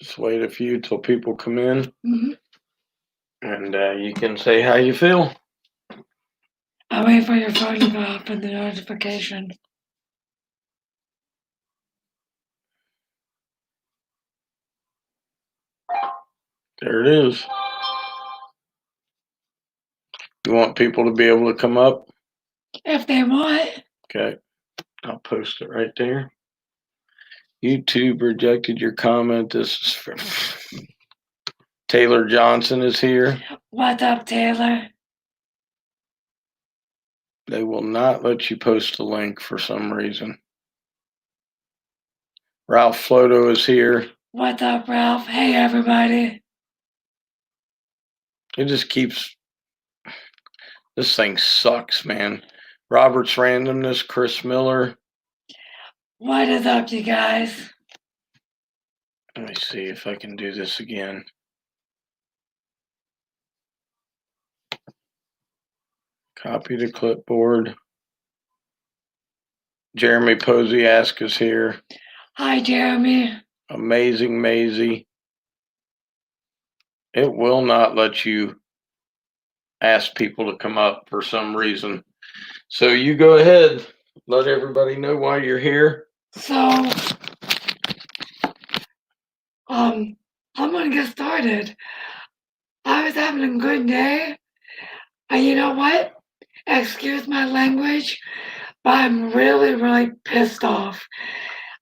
Just wait a few till people come in, Mhm. and you can say how you feel. I'll wait for your phone to go up and the notification. There it is. You want people to be able to come up? If they want. Okay. I'll post it right there. YouTube rejected your comment. This is from Taylor Johnson is here. What's up, Taylor? They will not let you post a link for some reason. Ralph Floto is here. What's up, Ralph? Hey, everybody. It just keeps. This thing sucks, man. Robert's Randomness, Chris Miller. What is up, you guys? Let me see if I can do this again. Copy to clipboard. Jeremy Posiask is here. Hi, Jeremy. Amazing Maisie. It will not let you ask people to come up for some reason. So you go ahead. Let everybody know why you're here. So, I'm gonna get started. I was having a good day, and you know what? Excuse my language, but I'm really pissed off.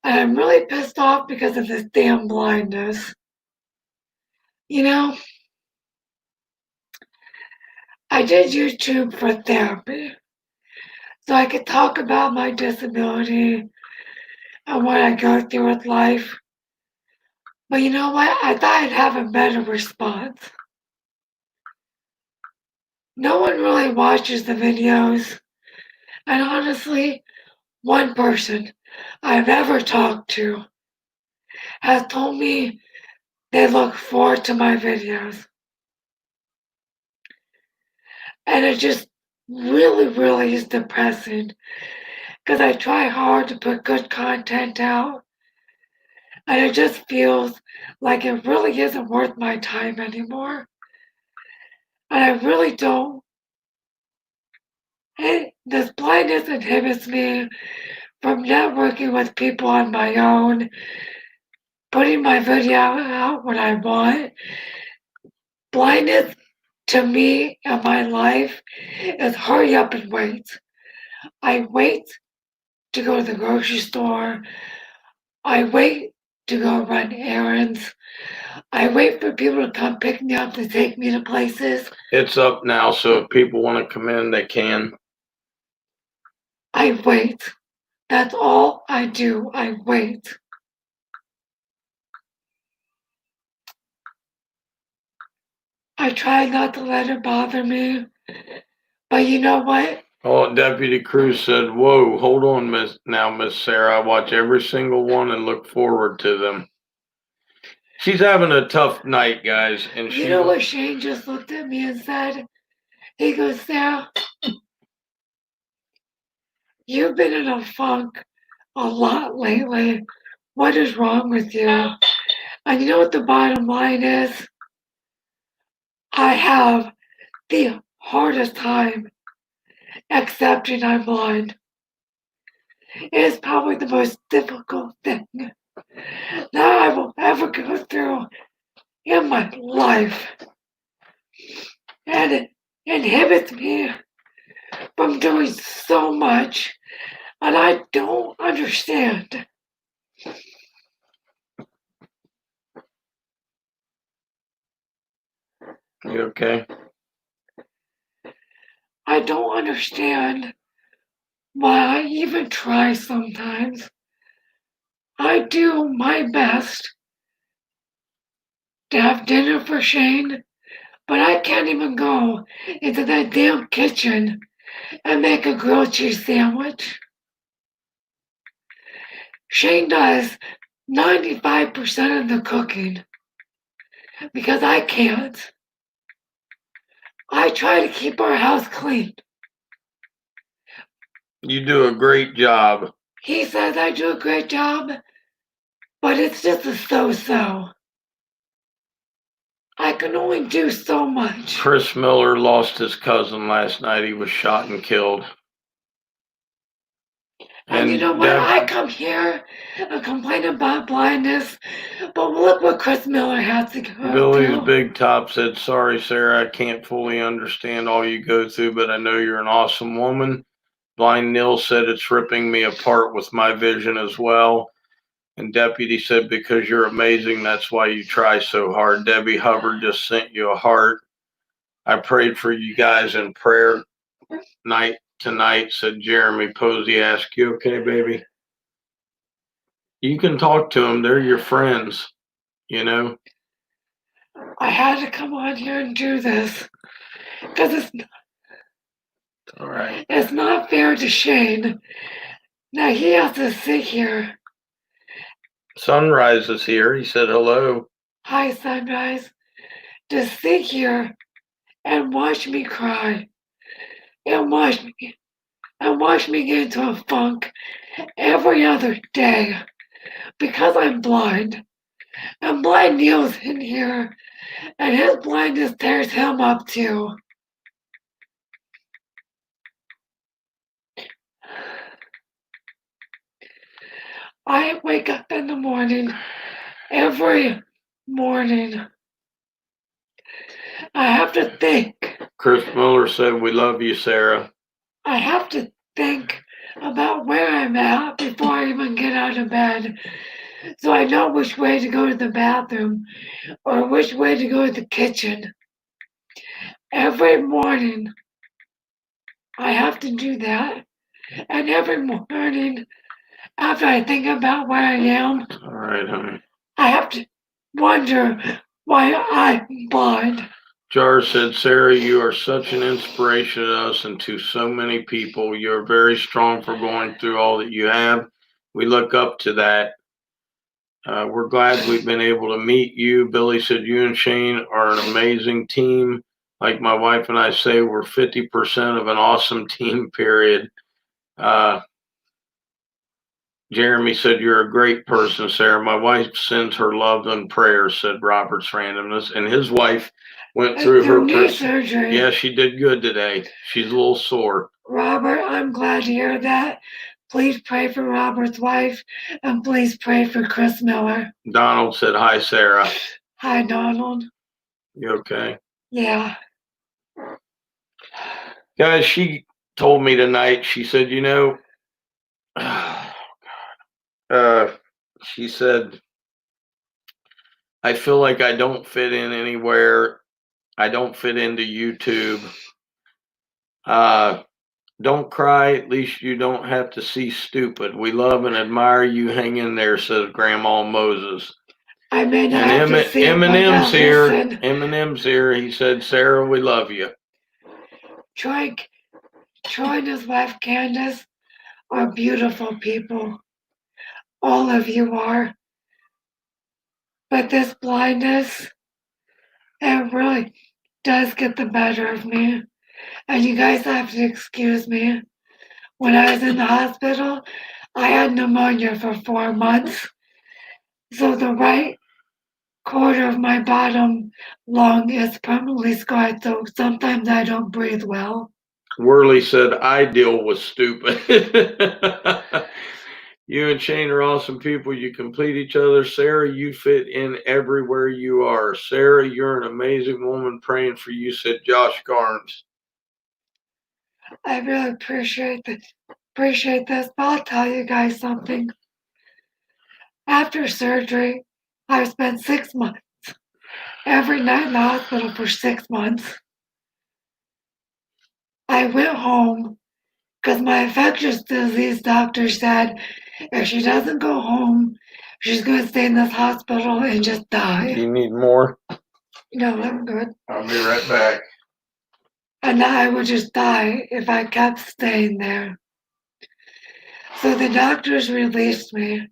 And I'm really pissed off because of this damn blindness. You know, I did YouTube for therapy, so I could talk about my disability and what I go through with life. But you know what? I thought I'd have a better response. No one really watches the videos, and honestly, one person I've ever talked to has told me they look forward to my videos. And it just really is depressing because I try hard to put good content out, and it just feels like it really isn't worth my time anymore. And I really don't. This blindness inhibits me from networking with people on my own, putting my video out when I want. Blindness to me in my life is hurry up and wait. I wait to go to the grocery store. I wait to go run errands. I wait for people to come pick me up to take me to places. It's up now, so if people want to come in, they can. I wait. That's all I do. I wait. I try not to let it bother me. But you know what? Oh, Deputy Cruz said, "Whoa, hold on, Miss Sarah. I watch every single one and look forward to them." She's having a tough night, guys, and You know what Shane just looked at me and said? He goes, "Sarah, you've been in a funk a lot lately. What is wrong with you?" And you know what the bottom line is? I have the hardest time accepting I'm blind. It is probably the most difficult thing that I will ever go through in my life. And it inhibits me from doing so much, and I don't understand. You okay? I don't understand why I even try sometimes. I do my best to have dinner for Shane, but I can't even go into that damn kitchen and make a grilled cheese sandwich. Shane does 95% of the cooking because I can't. I try to keep our house clean. You do a great job. He says I do a great job, but it's just a so-so. I can only do so much. Chris Miller lost his cousin last night. He was shot and killed. And you know what? I come here and complain about blindness, but look what Chris Miller had to go Billy's through. Big Top said, "Sorry, Sarah, I can't fully understand all you go through, but I know you're an awesome woman." Blind Neil said, "It's ripping me apart with my vision as well." And Deputy said, "Because you're amazing, that's why you try so hard." Debbie Hubbard just sent you a heart. "I prayed for you guys in prayer night tonight," said Jeremy Posiask. "You okay, baby?" You can talk to them. They're your friends, you know? I had to come on here and do this because All right. it's not fair to Shane. Now he has to sit here. Sunrise is here. He said hello. Hi, Sunrise. To sit here and watch me cry and watch me get into a funk every other day because I'm blind. And Blind Neil's in here, and his blindness tears him up too. I wake up in the morning, every morning. I have to think. Chris Miller said, "We love you, Sarah." I have to think about where I'm at before I even get out of bed, so I know which way to go to the bathroom or which way to go to the kitchen. Every morning, I have to do that. And every morning, after I think about where I am, All right, honey. I have to wonder why I'm blind. Jar said, "Sarah, you are such an inspiration to us and to so many people. You're very strong for going through all that you have. We look up to that. We're glad we've been able to meet you." Billy said, "You and Shane are an amazing team. Like my wife and I say, we're 50% of an awesome team, period." Jeremy said, "You're a great person, Sarah. My wife sends her love and prayers," said Robert's randomness. And his wife went through her knee surgery. Yeah, she did good today. She's a little sore. Robert, I'm glad to hear that. Please pray for Robert's wife, and please pray for Chris Miller. Donald said, "Hi, Sarah." Hi, Donald. You okay? Yeah. Guys, she told me tonight, she said, she said, "I feel like I don't fit in anywhere. I don't fit into YouTube. Don't cry. At least you don't have to see stupid. We love and admire you. Hang in there," says Grandma Moses. I may not And have to see Eminem's here. listen. Eminem's here. He said, "Sarah, we love you." Troy and his wife Candace are beautiful people. All of you are. But this blindness, it really does get the better of me. And you guys have to excuse me. When I was in the hospital, I had pneumonia for 4 months. So the right quarter of my bottom lung is permanently scarred, so sometimes I don't breathe well. Worley said, "I deal with stupid." You and Shane are awesome people. You complete each other. Sarah, you fit in everywhere you are. Sarah, you're an amazing woman. Praying for you," said Josh Garnes. I really appreciate this, but I'll tell you guys something. After surgery, I spent 6 months every night in the hospital for 6 months. I went home because my infectious disease doctor said if she doesn't go home, she's going to stay in this hospital and just die. Do you need more? No, I'm good. I'll be right back. And I would just die if I kept staying there. So the doctors released me.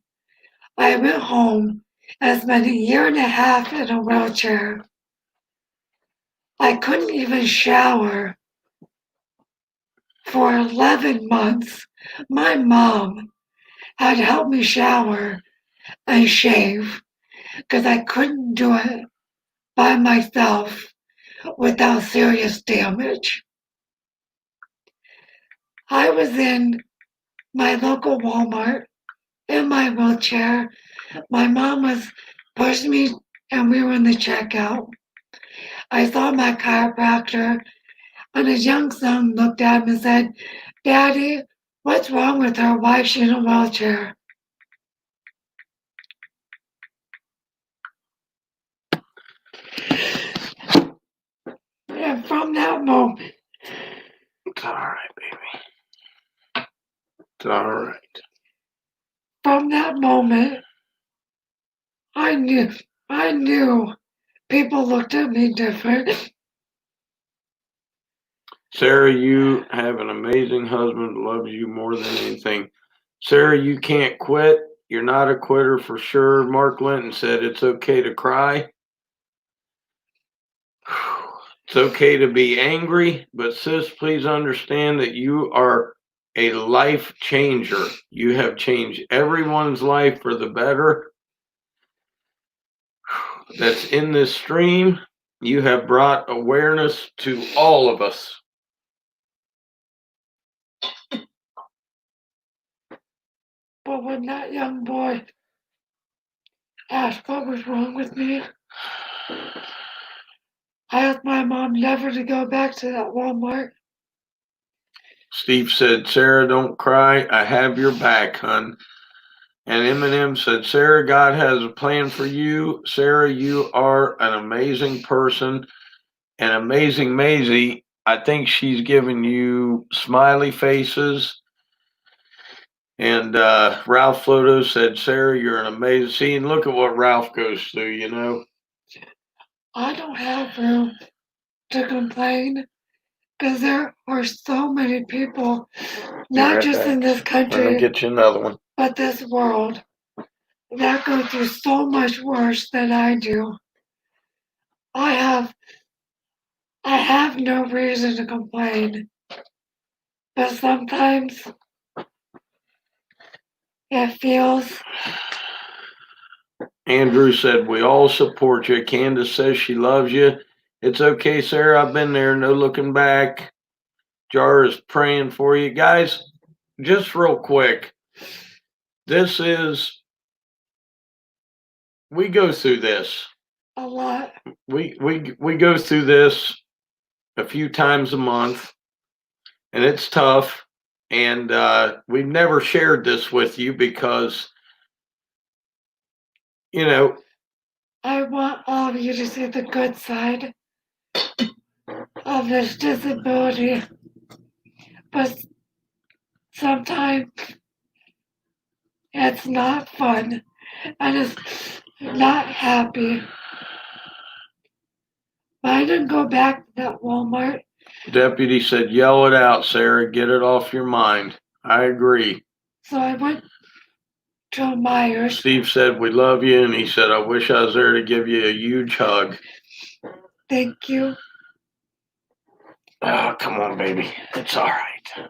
I went home and spent a year and a half in a wheelchair. I couldn't even shower for 11 months. My mom had helped me shower and shave because I couldn't do it by myself without serious damage. I was in my local Walmart in my wheelchair. My mom was pushing me and we were in the checkout. I saw my chiropractor and his young son looked at him and said, "Daddy, what's wrong with her? Why is she in a wheelchair?" And from that moment, It's all right, baby. It's all right. from that moment, I knew people looked at me different. Sarah, you have an amazing husband who loves you more than anything. Sarah, you can't quit. You're not a quitter for sure. Mark Linton said it's okay to cry. It's okay to be angry, but sis, please understand that you are a life changer. You have changed everyone's life for the better that's in this stream. You have brought awareness to all of us. But when that young boy asked what was wrong with me, I asked my mom never to go back to that Walmart. Steve said, Sarah, don't cry. I have your back, hun. And Eminem said, Sarah, God has a plan for you. Sarah, you are an amazing person. And Amazing Maisie, I think she's given you smiley faces. And Ralph Floto said, Sarah, you're an amazing. See, and look at what Ralph goes through, you know. I don't have room to complain because there are so many people, not right just back. in this I'm going to country, get you another one. but this world, that go through so much worse than I do. I have no reason to complain, but sometimes it feels. Andrew said, we all support you. Candace says she loves you. It's okay, Sarah. I've been there. No looking back. Jar is praying for you. Guys, just real quick. We go through this. A lot. We go through this a few times a month, and it's tough. And we've never shared this with you because, you know, I want all of you to see the good side of this disability, but sometimes it's not fun and it's not happy. I didn't go back to that Walmart. Deputy said, yell it out, Sarah. Get it off your mind. I agree. So I went to Myers. Steve said, we love you. And he said, I wish I was there to give you a huge hug. Thank you. Oh, come on, baby. It's all right.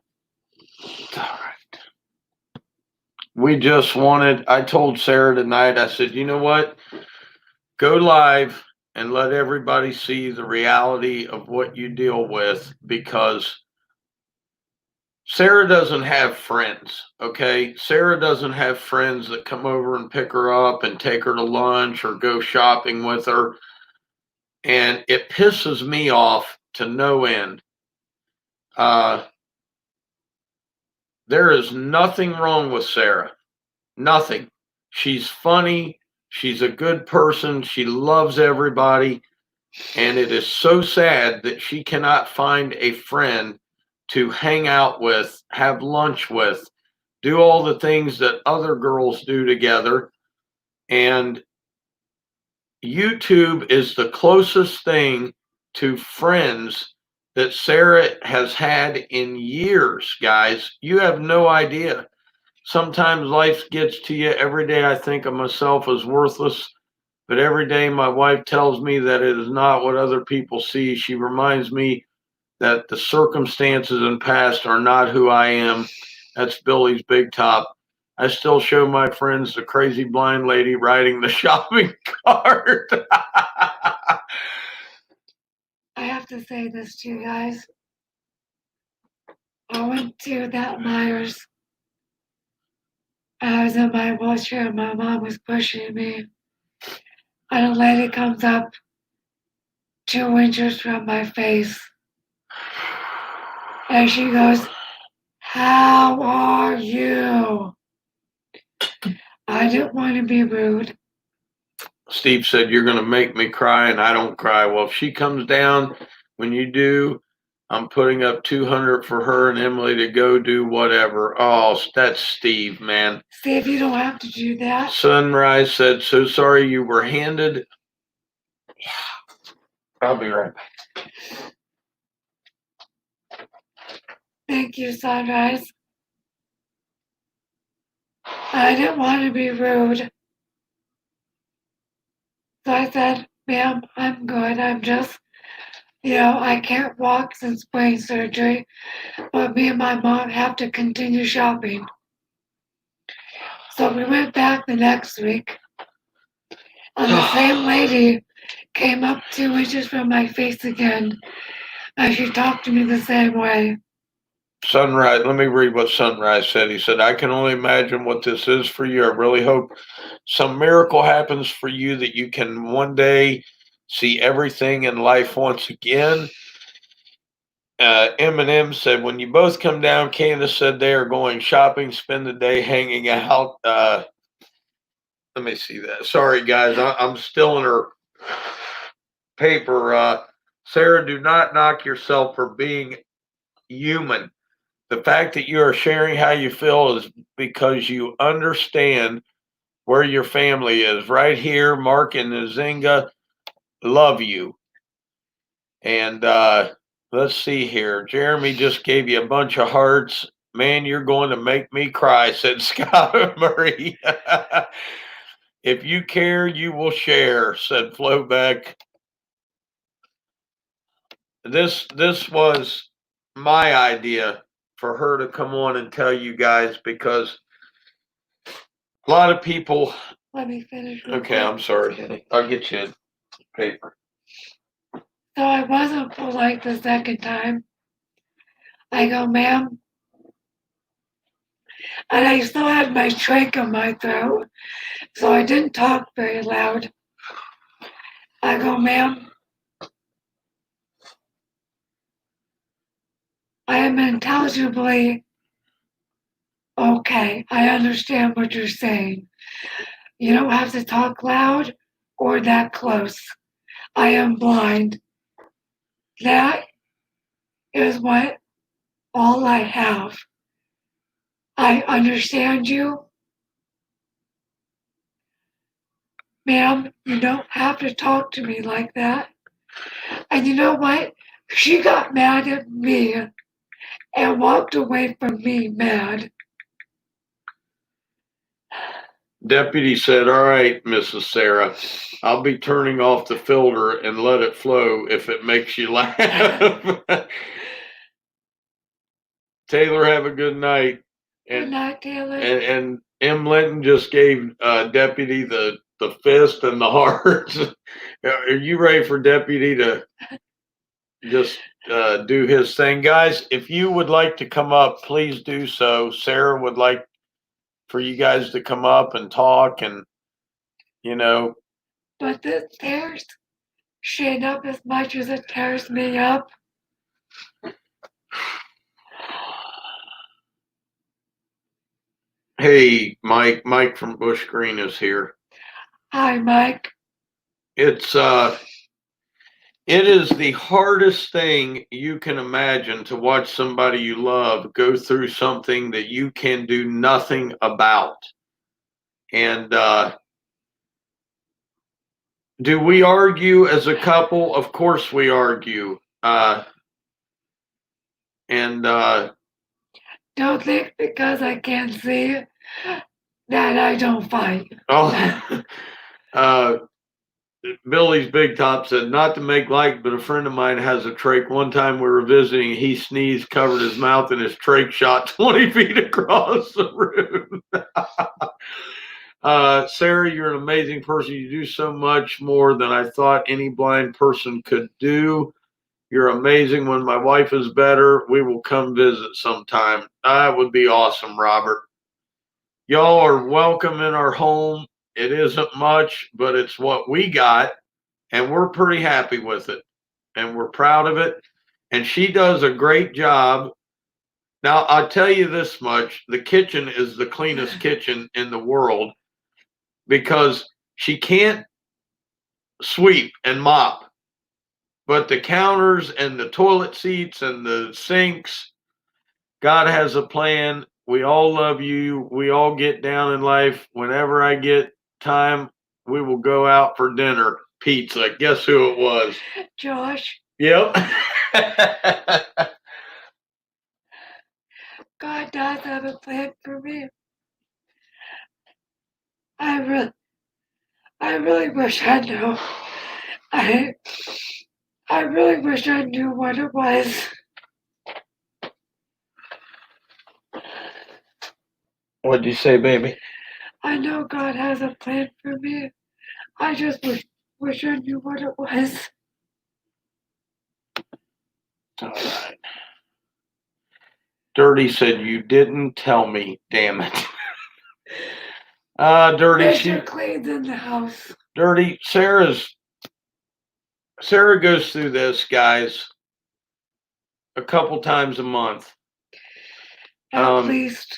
It's all right. I told Sarah tonight, I said, you know what? Go live and let everybody see the reality of what you deal with, because Sarah doesn't have friends, okay? Sarah doesn't have friends that come over and pick her up and take her to lunch or go shopping with her. And it pisses me off to no end. There is nothing wrong with Sarah. Nothing. She's funny. She's a good person. She loves everybody. And it is so sad that she cannot find a friend to hang out with, have lunch with, do all the things that other girls do together. And YouTube is the closest thing to friends that Sarah has had in years, guys. You have no idea. Sometimes life gets to you. Every day I think of myself as worthless, but every day my wife tells me that it is not what other people see. She reminds me that the circumstances and past are not who I am. That's Billy's Big Top. I still show my friends the crazy blind lady riding the shopping cart. to say this to you guys. I went to that Myers. I was in my wheelchair and my mom was pushing me. And a lady comes up 2 inches from my face. And she goes, "How are you?" I didn't want to be rude. Steve said, "You're going to make me cry," and I don't cry. Well, if she comes down when you do, I'm putting up 200 for her and Emily to go do whatever. Oh, that's Steve, man. Steve, you don't have to do that. Sunrise said, "So sorry you were handed." I'll be right back. Thank you, Sunrise. I didn't want to be rude. So I said, "Ma'am, I'm good. I'm just, I can't walk since brain surgery, but me and my mom have to continue shopping." So we went back the next week, and the same lady came up 2 inches from my face again, and she talked to me the same way. Sunrise, let me read what Sunrise said. He said, "I can only imagine what this is for you. I really hope some miracle happens for you that you can one day see everything in life once again." Eminem said, "When you both come down," Candace said they are going shopping, spend the day hanging out. Let me see that. Sorry, guys. I'm still in her paper. Sarah, do not knock yourself for being human. The fact that you are sharing how you feel is because you understand where your family is. Right here, Mark and Nzinga love you. And let's see here. Jeremy just gave you a bunch of hearts. "Man, you're going to make me cry," said Scott Murray. "If you care, you will share," said Flobeck. This was my idea for her to come on and tell you guys, because a lot of people. Let me finish. Okay, I'm sorry. I'll get you a paper. So I wasn't polite the second time. I go, "Ma'am," and I still had my trach in my throat, so I didn't talk very loud. I go, "Ma'am, I am intelligibly okay. I understand what you're saying. You don't have to talk loud or that close. I am blind. That is what all I have. I understand you. Ma'am, you don't have to talk to me like that." And you know what? She got mad at me and walked away from me mad. Deputy said, "All right, Mrs. Sarah, I'll be turning off the filter and let it flow if it makes you laugh." Taylor, have a good night. Good night, Taylor. And M. Linton just gave Deputy the fist and the hearts. Are you ready for Deputy to just do his thing? Guys, if you would like to come up, please do so. Sarah would like for you guys to come up and talk, and But this tears Shane up as much as it tears me up. Hey, Mike from Bush Green is here. Hi, Mike. It is the hardest thing you can imagine to watch somebody you love go through something that you can do nothing about. And do we argue as a couple? Of course we argue. Don't think because I can't see that I don't fight. Billy's Big Top said, "Not to make light, but a friend of mine has a trach. One time we were visiting, he sneezed, covered his mouth, and his trach shot 20 feet across the room." Sarah, you're an amazing person. You do so much more than I thought any blind person could do. You're amazing. When my wife is better, we will come visit sometime. That would be awesome, Robert. Y'all are welcome in our home. It isn't much, but it's what we got, and we're pretty happy with it, and we're proud of it. And she does a great job. Now, I'll tell you this much, the kitchen is the cleanest kitchen in the world because she can't sweep and mop, but the counters and the toilet seats and the sinks, God has a plan. We all love you. We all get down in life. Whenever I get time, we will go out for dinner. Pizza. Guess who it was? Josh. Yep. God does have a plan for me. I really wish I knew. I really wish I knew what it was. What'd you say, baby? I know God has a plan for me. I just wish I knew what it was. All right. Dirty said you didn't tell me. Damn it. Dirty. Mr. Clean's in the house. Dirty. Sarah goes through this, guys, a couple times a month. At least.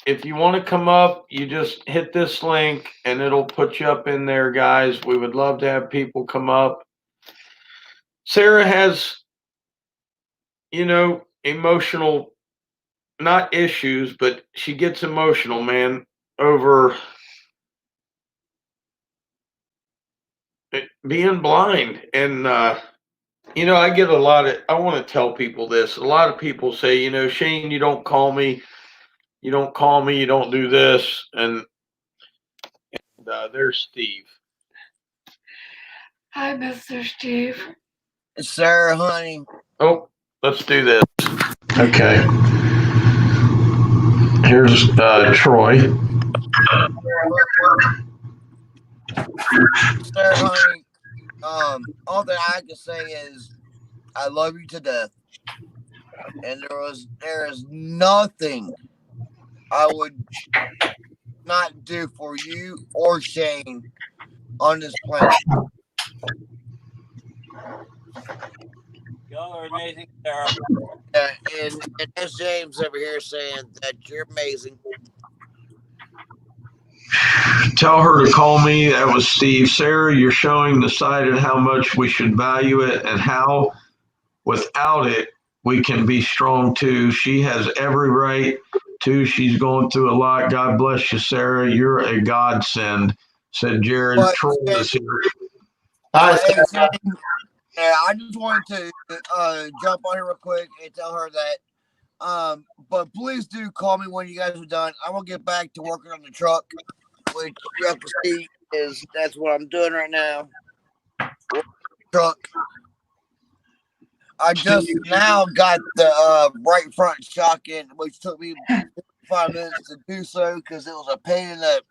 If you want to come up, you just hit this link and it'll put you up in there, guys. We would love to have people come up. Sarah has, emotional, not issues, but she gets emotional, man, over being blind. And, I get a lot of, I want to tell people this. A lot of people say, Shane, you don't call me. You don't call me. You don't do this. And there's Steve. Hi, Mr. Steve. Sarah, honey. Oh, let's do this. Okay. Here's Troy. Sarah, honey. All that I can say is I love you to death. And there is nothing I would not do for you or Shane on this planet. Y'all are amazing, Sarah. And that's James over here saying that you're amazing. Tell her to call me. That was Steve. Sarah, you're showing the side of how much we should value it and how without it, we can be strong too. She has every right to. She's going through a lot. God bless you, Sarah. You're a godsend, said Jared. Troy is here. Hi, Sarah. Yeah, I just wanted to jump on here real quick and tell her that, but please do call me when you guys are done. I will get back to working on the truck, which you have to see that's what I'm doing right now. Truck. I just now got the right front shock in, which took me 5 minutes to do so because it was a pain in the.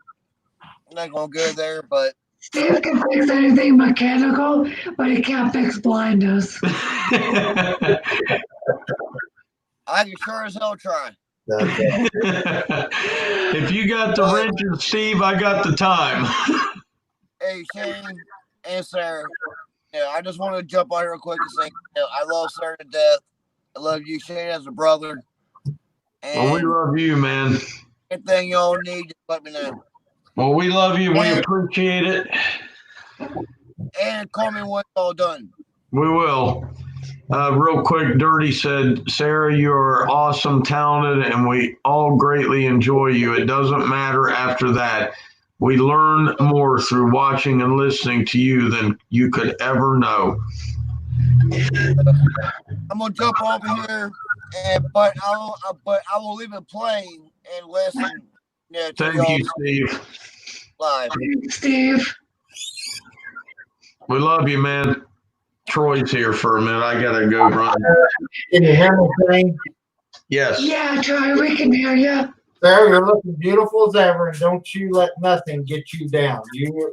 I'm not gonna go there, but. Steve can fix anything mechanical, but he can't fix blindness. I can sure as hell try. If you got the wrenches, Steve, I got the time. Hey, Shane and Sarah, I just want to jump on here real quick and say, I love Sarah to death. I love you, Shane, as a brother. And we love you, man. Anything y'all need, just let me know. Well, we love you. We appreciate it. And call me when it's all done. We will. Real quick, Dirty said, Sarah, you are awesome, talented, and we all greatly enjoy you. It doesn't matter after that. We learn more through watching and listening to you than you could ever know. I'm gonna jump over here, but I will leave it playing and listen. Thank you, Steve. Live. Steve. We love you, man. Troy's here for a minute. I gotta go run. Can you hear me, Shane? Yes. Yeah, Troy, we can hear you. Sarah, you're looking beautiful as ever, and don't you let nothing get you down.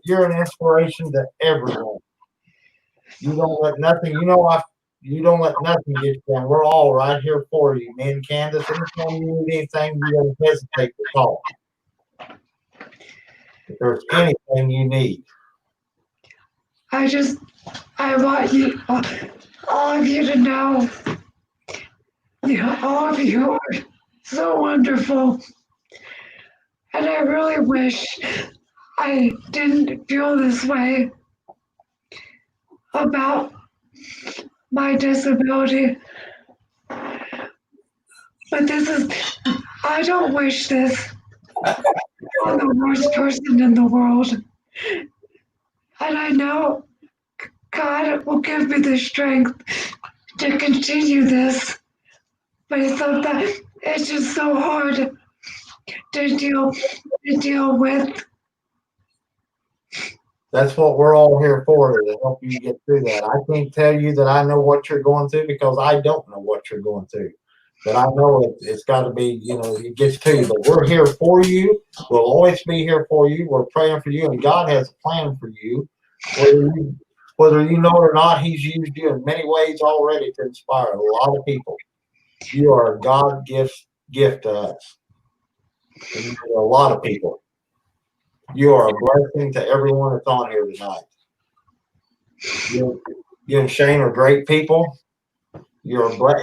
You're an inspiration to everyone. You don't let nothing. You don't let nothing get you down. We're all right here for you. Me and Candace, anytime you need anything, you don't hesitate to call. If there's anything you need. I want you, all of you to know, all of you are so wonderful. And I really wish I didn't feel this way about my disability. But I don't wish this on the worst person in the world. And I know God will give me the strength to continue this. But sometimes it's just so hard to deal with. That's what we're all here for, to help you get through that. I can't tell you that I know what you're going through because I don't know what you're going through. But I know it's got to be, it gets to you. But we're here for you. We'll always be here for you. We're praying for you, and God has a plan for you. Whether you know it or not, He's used you in many ways already to inspire a lot of people. You are a God gift to us, and to a lot of people. You are a blessing to everyone that's on here tonight. You and Shane are great people.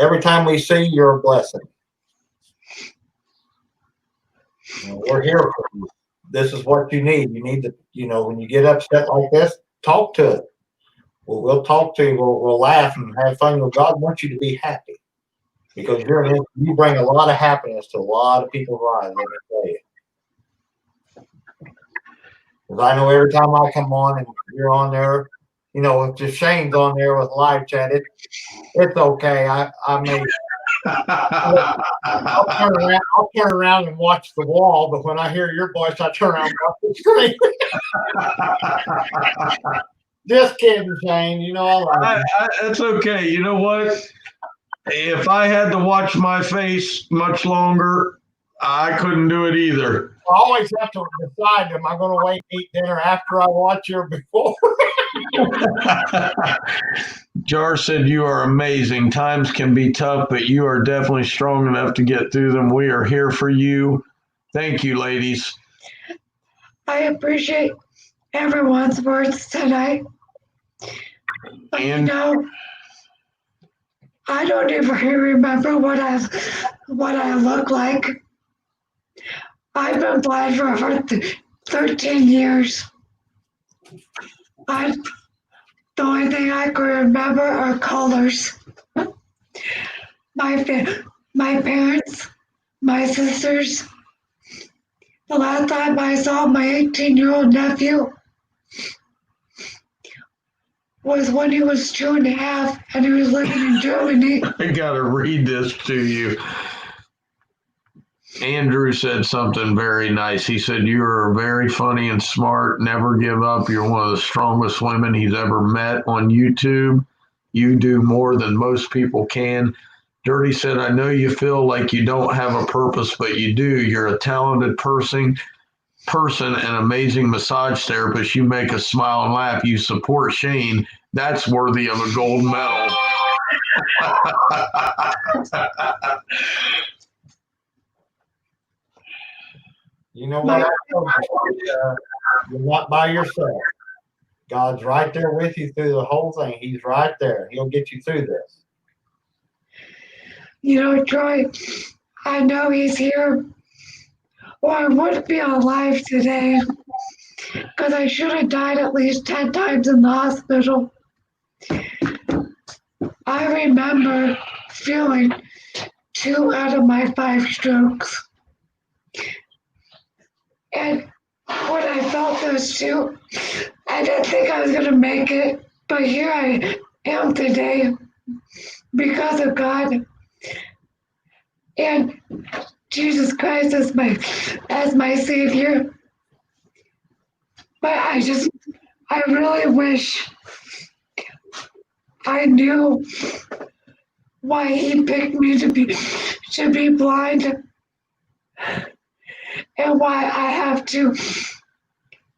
Every time we see you, you're a blessing. We're here for you. This is what you need. You need to, when you get upset like this, talk to it. We'll talk to you. We'll laugh and have fun. God wants you to be happy because you bring a lot of happiness to a lot of people's lives. Let me tell you. Because I know every time I come on and you're on there, if just Shane's on there with live chat, it's okay. I may I'll turn around and watch the wall, but when I hear your voice, I turn around and watch the screen. Just kidding, Shane. I like it. It's okay. You know what? If I had to watch my face much longer, I couldn't do it either. I always have to decide, am I going to wait and eat dinner after I watch you or before? Jar said, you are amazing. Times can be tough, but you are definitely strong enough to get through them. We are here for you. Thank you, ladies. I appreciate everyone's words tonight. But And I don't even remember what I look like. I've been blind for 13 years. The only thing I can remember are colors. My parents, my sisters. The last time I saw my 18-year-old nephew was when he was 2.5 and he was living in Germany. I gotta read this to you. Andrew said something very nice. He said, you are very funny and smart. Never give up. You're one of the strongest women he's ever met on YouTube. You do more than most people can. Dirty said, I know you feel like you don't have a purpose, but you do. You're a talented person, an amazing massage therapist. You make us smile and laugh. You support Shane. That's worthy of a gold medal. You know what? You're not by yourself. God's right there with you through the whole thing. He's right there. He'll get you through this. Troy, I know he's here, or I wouldn't be alive today, because I should have died at least 10 times in the hospital. I remember feeling 2 out of my 5 strokes. And when I felt those 2, I didn't think I was going to make it, but here I am today because of God and Jesus Christ as my Savior. But I really wish I knew why He picked me to be blind and why I have to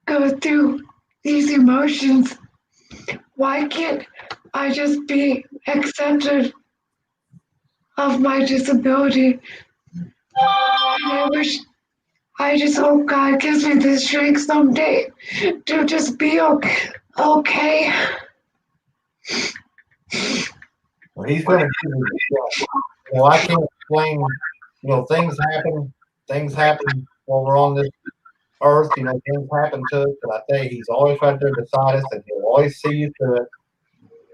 go through these emotions. Why can't I just be accepted of my disability. And I just hope God gives me the strength someday to just be okay. Well, he's going to give you the strength. Well, I can't explain, things happen. Things happen while we're on this earth. Things happen to us. But I tell you, he's always right there beside us, and he'll always see you through it.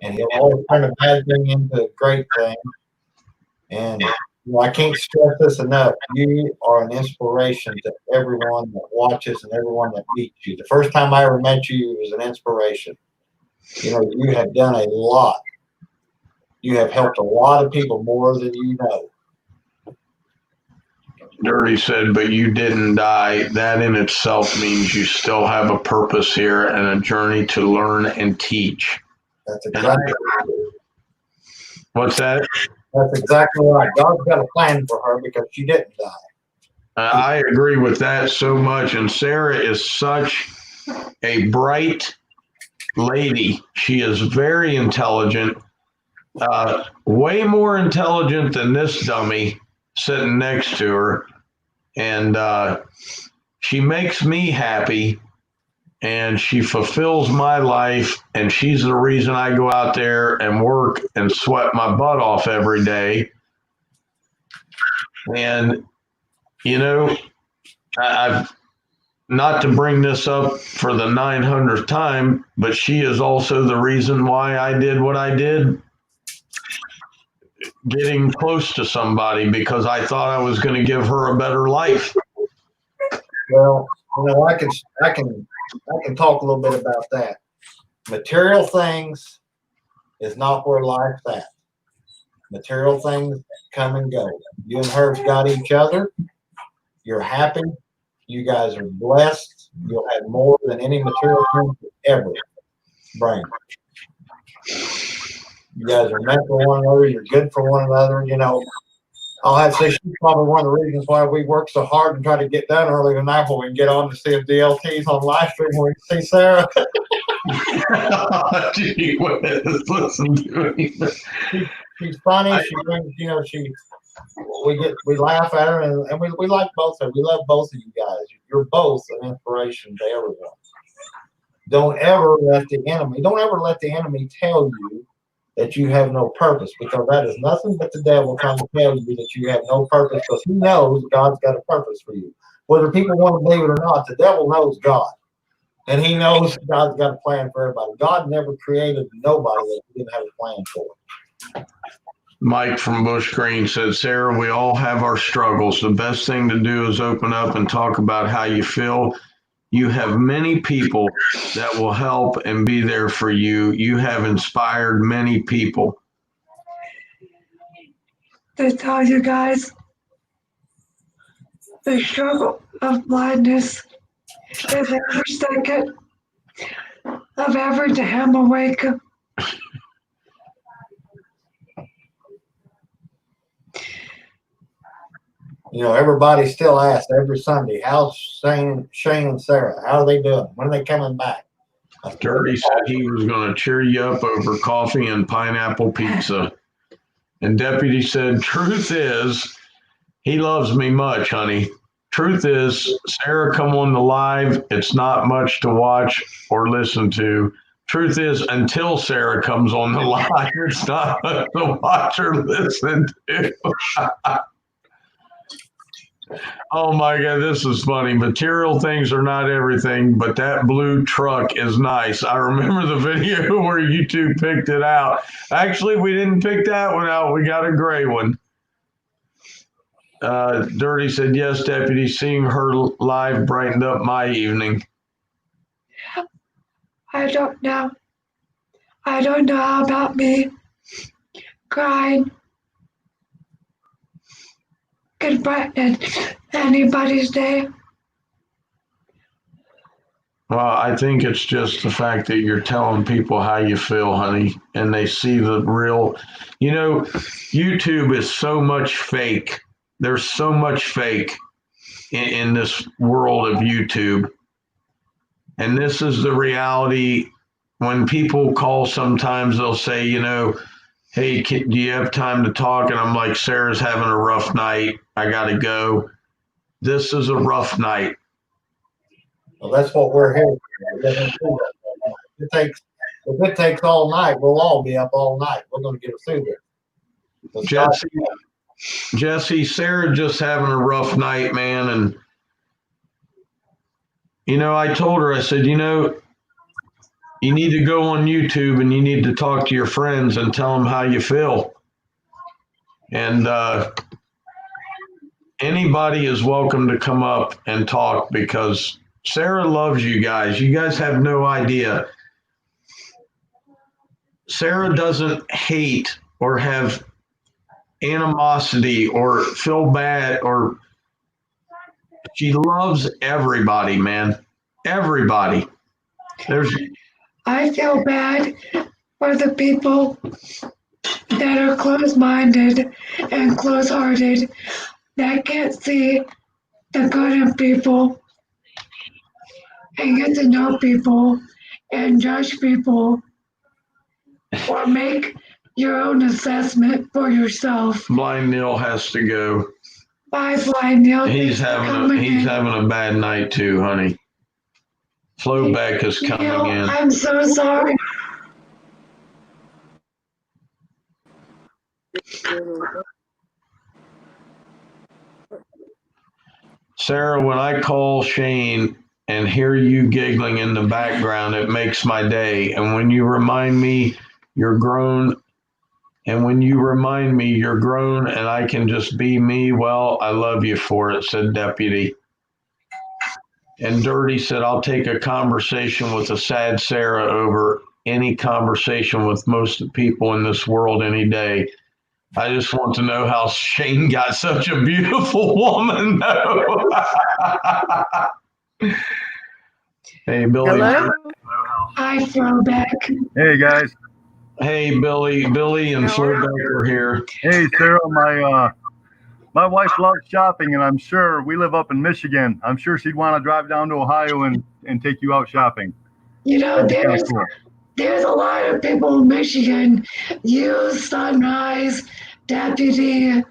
And he'll always turn a bad thing into a great thing. And I can't stress this enough. You are an inspiration to everyone that watches and everyone that meets you. The first time I ever met you, it was an inspiration. You have done a lot. You have helped a lot of people more than you know. Dirty said, but you didn't die. That in itself means you still have a purpose here and a journey to learn and teach. That's exactly What's that? That's exactly right. God's got a plan for her because she didn't die. I agree with that so much. And Sarah is such a bright lady. She is very intelligent, way more intelligent than this dummy sitting next to her. And she makes me happy and she fulfills my life. And she's the reason I go out there and work and sweat my butt off every day. And, I've not to bring this up for the 900th time, but she is also the reason why I did what I did, getting close to somebody, because I thought I was going to give her a better life. Well, I can talk a little bit about that. Material things is not where life's at. Material things come and go. You and her's got each other. You're happy. You guys are blessed. You'll have more than any material thing could ever bring. You guys are meant for one another. You're good for one another. I'll have to say she's probably one of the reasons why we work so hard and try to get done early tonight when we can get on to see if DLT's on live stream when we can see Sarah. Gee whiz, listen to me. She's funny. She brings, we laugh at her and we like both of them. We love both of you guys. You're both an inspiration to everyone. Don't ever let the enemy tell you that you have no purpose, because that is nothing but the devil trying to tell you that you have no purpose, because he knows God's got a purpose for you. Whether people want to believe it or not, the devil knows God. And he knows God's got a plan for everybody. God never created nobody that he didn't have a plan for. Mike from Bush Green said, Sarah, we all have our struggles. The best thing to do is open up and talk about how you feel. You have many people that will help and be there for you. You have inspired many people. To tell you guys, the struggle of blindness is every second of every day I'm awake. Everybody still asks every Sunday, how's Shane and Sarah? How are they doing? When are they coming back? Dirty said he was going to cheer you up over coffee and pineapple pizza. And Deputy said, truth is, he loves me much, honey. Truth is, Sarah come on the live, it's not much to watch or listen to. Truth is, until Sarah comes on the live, it's not much to watch or listen to. Oh my God, this is funny. Material things are not everything, but that blue truck is nice. I remember the video where you two picked it out. Actually, we didn't pick that one out. We got a gray one. Dirty said, yes, Deputy, seeing her live brightened up my evening. I don't know how about me crying could brighten anybody's day. Well, I think it's just the fact that you're telling people how you feel, honey, and they see the real. YouTube is so much fake. There's so much fake in this world of YouTube. And this is the reality when people call, sometimes they'll say, hey, do you have time to talk? And I'm like, Sarah's having a rough night. I got to go. This is a rough night. Well, that's what we're here for. If it takes all night, we'll all be up all night. We're going to get us through this. Jesse, Sarah just having a rough night, man. And, I told her, I said, you need to go on YouTube and you need to talk to your friends and tell them how you feel. And anybody is welcome to come up and talk because Sarah loves you guys. You guys have no idea. Sarah doesn't hate or have animosity or feel bad, or she loves everybody, man. Everybody. I feel bad for the people that are closed-minded and close-hearted that can't see the good in people and get to know people and judge people or make your own assessment for yourself. Blind Neil has to go. Bye, Blind Neil. He's having a bad night too, honey. Flowback is coming in. I'm so sorry. Sarah, when I call Shane and hear you giggling in the background, it makes my day. And when you remind me you're grown, and I can just be me, well, I love you for it, said Deputy. And Dirty said, I'll take a conversation with a sad Sarah over any conversation with most of the people in this world any day. I just want to know how Shane got such a beautiful woman. Hey, Billy. Hello. Hi, Throwback. Hey guys. Hey, Billy and Flowback are here. Hey Sarah, my wife loves shopping, and I'm sure we live up in Michigan. I'm sure she'd want to drive down to Ohio and take you out shopping. There's a lot of people in Michigan. You, Sunrise, Deputy.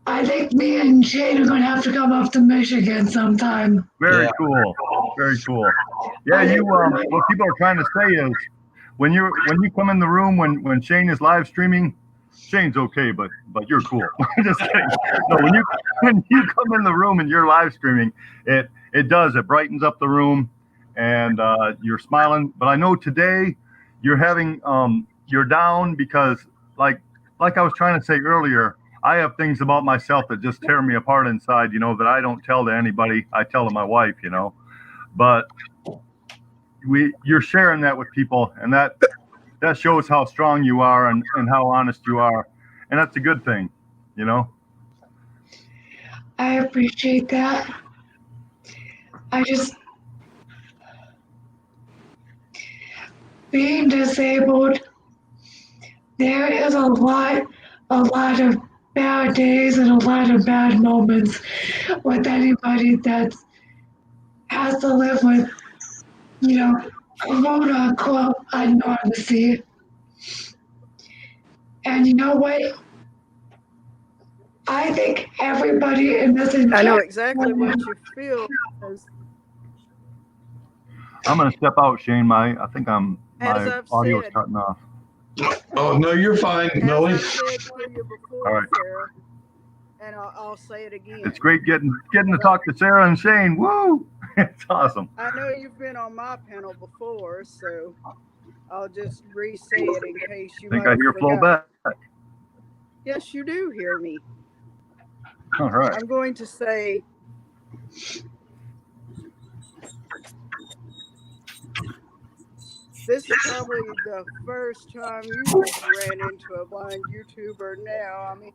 I think me and Shane are going to have to come up to Michigan sometime. Very cool. Very cool. Yeah, what people are trying to say is when you come in the room when Shane is live streaming, Shane's okay, but you're cool. Just kidding. No, when you come in the room and you're live streaming, it brightens up the room, and you're smiling. But I know today you're down because like I was trying to say earlier, I have things about myself that just tear me apart inside, that I don't tell to anybody. I tell to my wife, but you're sharing that with people, and that shows how strong you are and how honest you are. And that's a good thing, I appreciate that. Being disabled, there is a lot of bad days and a lot of bad moments with anybody that has to live with, quote unquote, enormity. And you know what? I think everybody in this entire I know exactly what you feel. I'm going to step out, Shane. I think my audio is cutting off. Oh, no, you're fine, Billy. I've said to you before, All right. Sarah, and I'll say it again. It's great getting to talk to Sarah and Shane. Woo! It's awesome. I know you've been on my panel before, so I'll just re-say it in case you I think might I hear have flow forgot. back. Yes, you do hear me. All right. I'm going to say, this is probably the first time you've ran into a blind YouTuber now. I mean,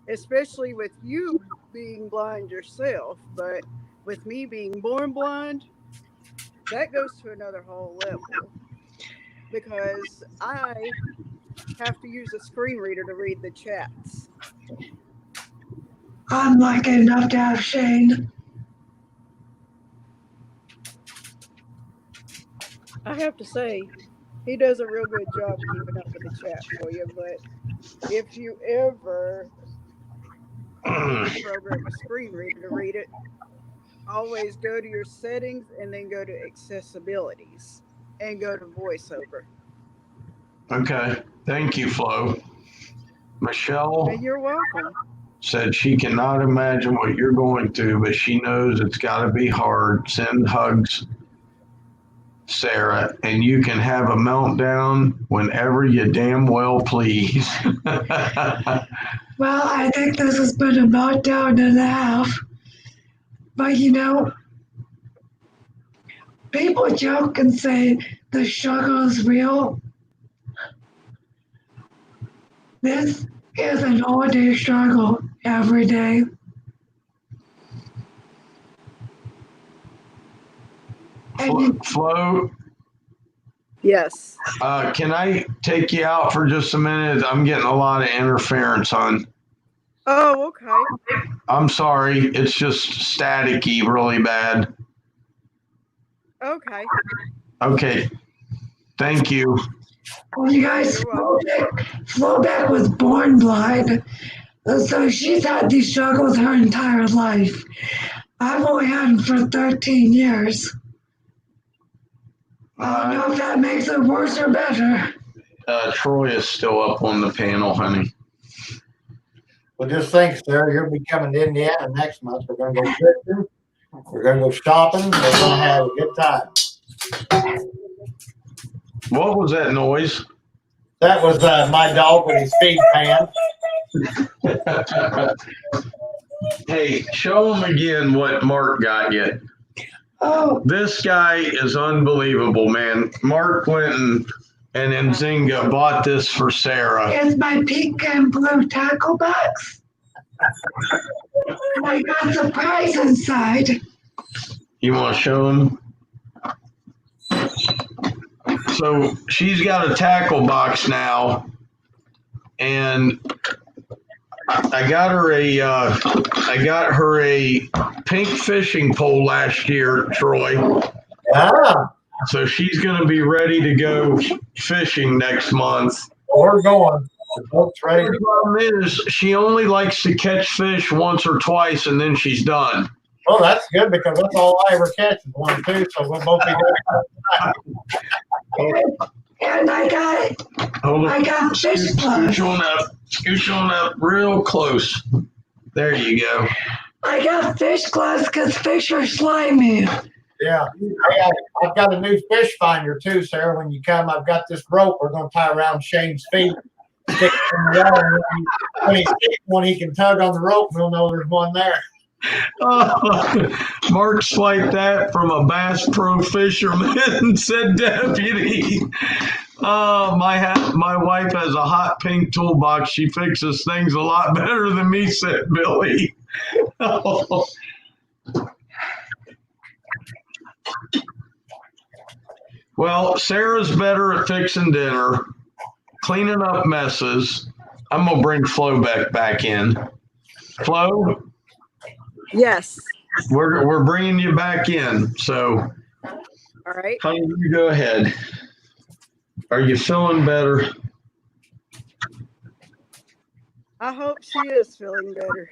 especially with you being blind yourself, but with me being born blind, that goes to another whole level. Because I have to use a screen reader to read the chats. I'm lucky enough to have Shane. I have to say, He does a real good job keeping up with the chat for you. But if you ever need to program a screen reader to read it, always go to your settings and then go to accessibilities and go to voiceover. Okay. Thank you, Flo. Michelle And you're welcome. said she cannot imagine what you're going through, but she knows it's got to be hard. Send hugs, Sarah, and you can have a meltdown whenever you damn well please. Well, I think this has been a meltdown and a half. But you know, people joke and say the struggle is real. This is an all-day struggle every day. And Flo, Yes. can I take you out for just a minute? I'm getting a lot of interference, hon. Oh, okay. I'm sorry. It's just staticky really bad. Okay. Okay. Thank you. well, you guys, You're welcome. Flowback was born blind, so she's had these struggles her entire life. I've only had them for 13 years. I don't know if that makes it worse or better. Troy is still up on the panel, honey. Well, just think, Sarah, you'll be coming to Indiana next month. We're going to go fishing. We're going to go shopping. We're going to have a good time. What was that noise? That was my dog with his feet pan. Hey, show him again what Mark got you. Oh, This guy is unbelievable, man. Mark Clinton and Nzinga bought this for Sarah. it's my pink and blue tackle box. And I got a surprise inside. You want to show him? So she's got a tackle box now, and I got her a pink fishing pole last year, Troy. Yeah, So she's going to be ready to go fishing next month. we're going. The boat's ready. The problem is she only likes to catch fish once or twice, and then she's done. Well, that's good because that's all I ever catch is 1 or 2, so we'll both be good. And I got fish gloves. Scooch on up real close. There you go. I got fish gloves because fish are slimy. Yeah, I've got a new fish finder too, Sarah. When you come, I've got this rope we're going to tie around Shane's feet. Stick it in the water. When he sees one, he can tug on the rope, and we'll know there's one there. Mark swiped that from a Bass Pro fisherman, said deputy. My wife has a hot pink toolbox. She fixes things a lot better than me, said Billy. Well, Sarah's better at fixing dinner, cleaning up messes. I'm gonna bring Flo back in. Flo, Yes. we're bringing you back in. So, All right. honey, you go ahead. Are you feeling better? I hope she is feeling better.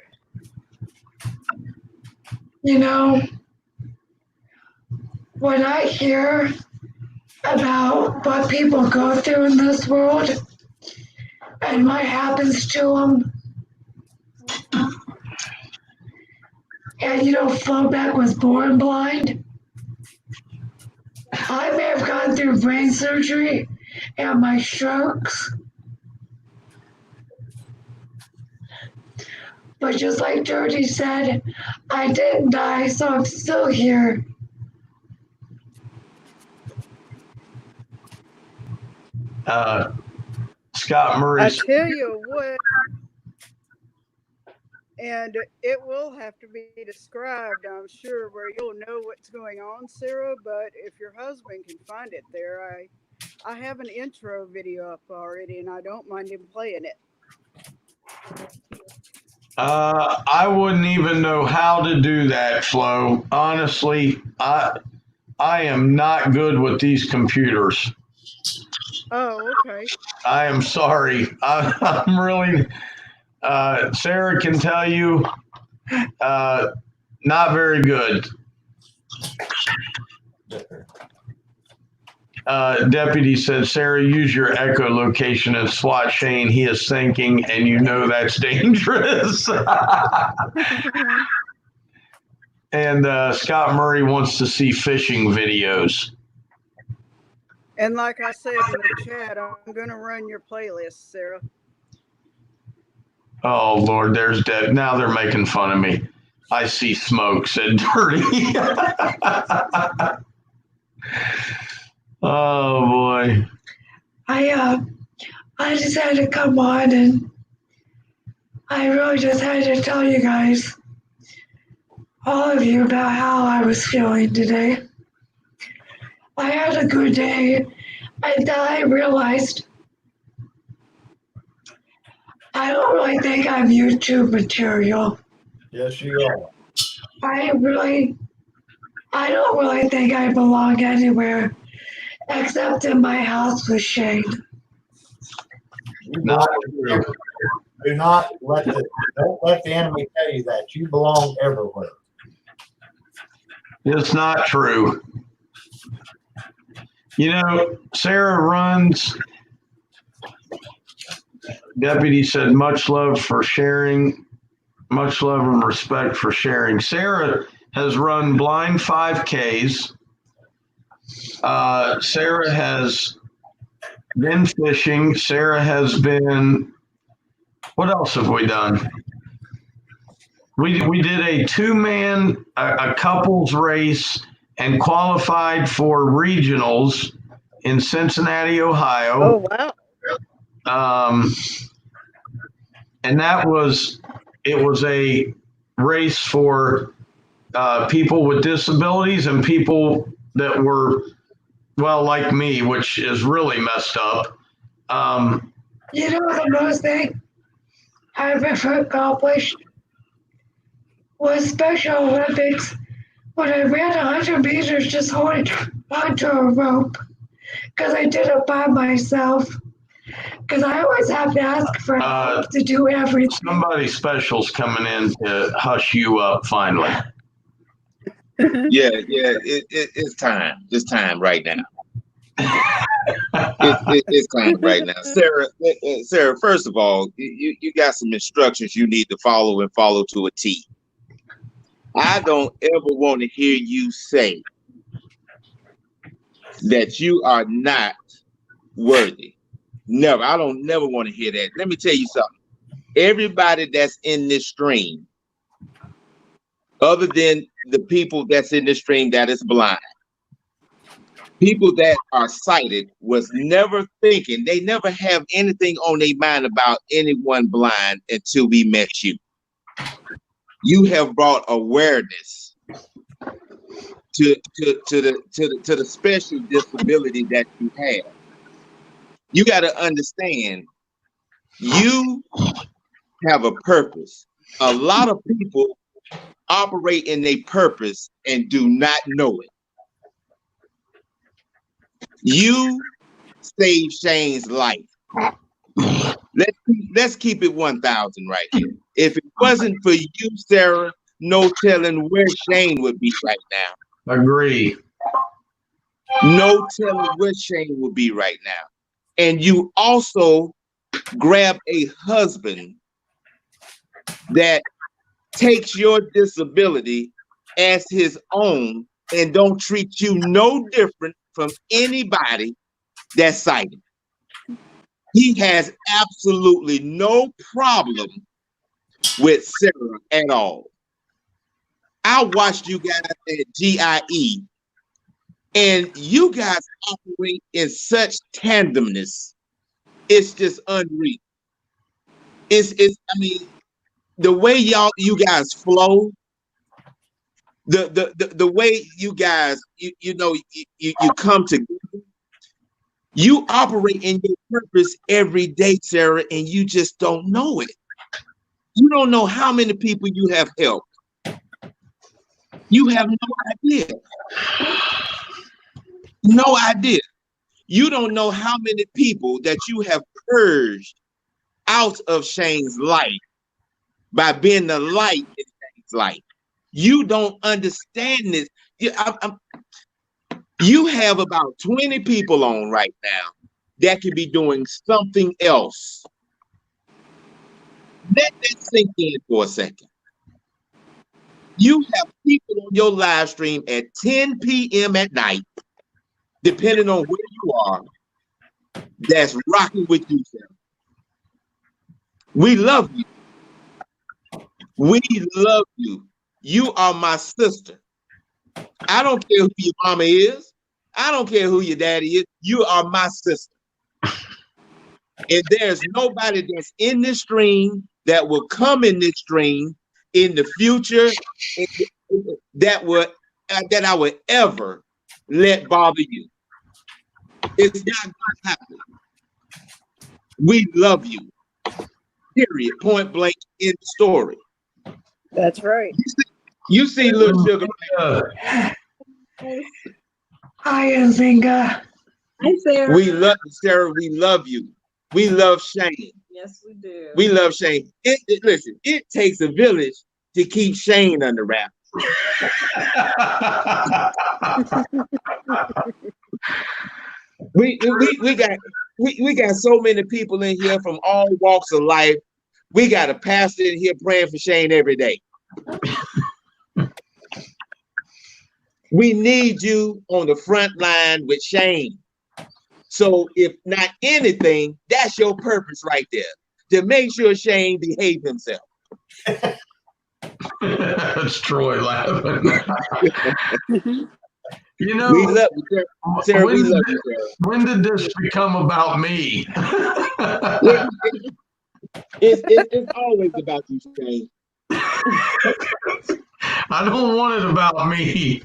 You know, when I hear about what people go through in this world and what happens to them, and you know, Flowback was born blind. I may have gone through brain surgery and my strokes. But just like Georgie said, I didn't die, so I'm still here. Scott Murray. I tell you what, and it will have to be described, I'm sure, where you'll know what's going on, Sarah. But if your husband can find it there, I have an intro video up already, and I don't mind him playing it. I wouldn't even know how to do that, Flo. Honestly, I am not good with these computers. Oh, okay. I am sorry. I'm really, Sarah can tell you, not very good. Deputy said, Sarah, use your echolocation and SWAT Shane. He is sinking, and you know that's dangerous. And Scott Murray wants to see fishing videos. And like I said in the chat, I'm going to run your playlist, Sarah. Oh, Lord, there's Deb. Now they're making fun of me. I see smoke, said Dirty. Oh, boy. I just had to come on, and I really just had to tell you guys, all of you, about how I was feeling today. I had a good day, and then I realized I don't really think I'm YouTube material. Yes, you are. I don't really think I belong anywhere except in my house with Shane. You Not belong. true. Do not don't let the enemy tell you that. You belong everywhere. It's not true. You know, Sarah runs. Deputy said, much love for sharing. Much love and respect for sharing. Sarah has run blind 5Ks. Sarah has been fishing. Sarah has been, what else have we done? We did a two-man, a couples race, and qualified for regionals in Cincinnati, Ohio. Oh, wow. And it was a race for people with disabilities and people that were, well, like me, which is really messed up. You know, the most thing I've ever accomplished was Special Olympics when I ran 100 meters just holding onto a rope, because I did it by myself. Because I always have to ask for help to do everything. Somebody special's coming in to hush you up finally. Yeah, it's time. It's time right now. It's time right now. Sarah, first of all, you got some instructions you need to follow and follow to a T. I don't ever want to hear you say that you are not worthy. Never. I don't never want to hear that. Let me tell you something. Everybody that's in this stream, other than the people that's in this stream that is blind, people that are sighted was never thinking, they never have anything on their mind about anyone blind until we met you. You have brought awareness to the special disability that you have. You got to understand, you have a purpose. A lot of people operate in their purpose and do not know it. You saved Shane's life. Let's keep it 1,000 right here. If it wasn't for you, Sarah, no telling where Shane would be right now. Agree. No telling where Shane would be right now. And you also grab a husband that takes your disability as his own and don't treat you no different from anybody that's sighted. He has absolutely no problem with Sarah at all. I watched you guys at GIE, and you guys operate in such tandemness. It's just unreal. I mean, the way you guys flow, the way you guys, you come together. You operate in your purpose every day, Sarah, and you just don't know it. You don't know how many people you have helped. You have no idea. No idea. You don't know how many people that you have purged out of Shane's life by being the light in Shane's life. You don't understand this. You have about 20 people on right now that could be doing something else. Let that sink in for a second. You have people on your live stream at 10 p.m. at night, depending on where you are, that's rocking with you, sir. We love you. We love you. You are my sister. I don't care who your mama is. I don't care who your daddy is. You are my sister. And there's nobody that's in this stream that will come in this stream in the future that I would ever let bother you. It's not going to happen. We love you. Period. Point blank in the story. That's right. You see little sugar. Hi, Zinga. Hi, Sarah. We love you, Sarah. We love you. We love Shane. Yes, we do. We love Shane. Listen, it takes a village to keep Shane under wraps. we got so many people in here from all walks of life. We got a pastor in here praying for Shane every day. We need you on the front line with Shane. So if not anything, that's your purpose right there, to make sure Shane behave himself. That's Troy laughing. You know, we love you, Sarah. We love you, Sarah. When did this become about me? It's always about you, Shane. I don't want it about me.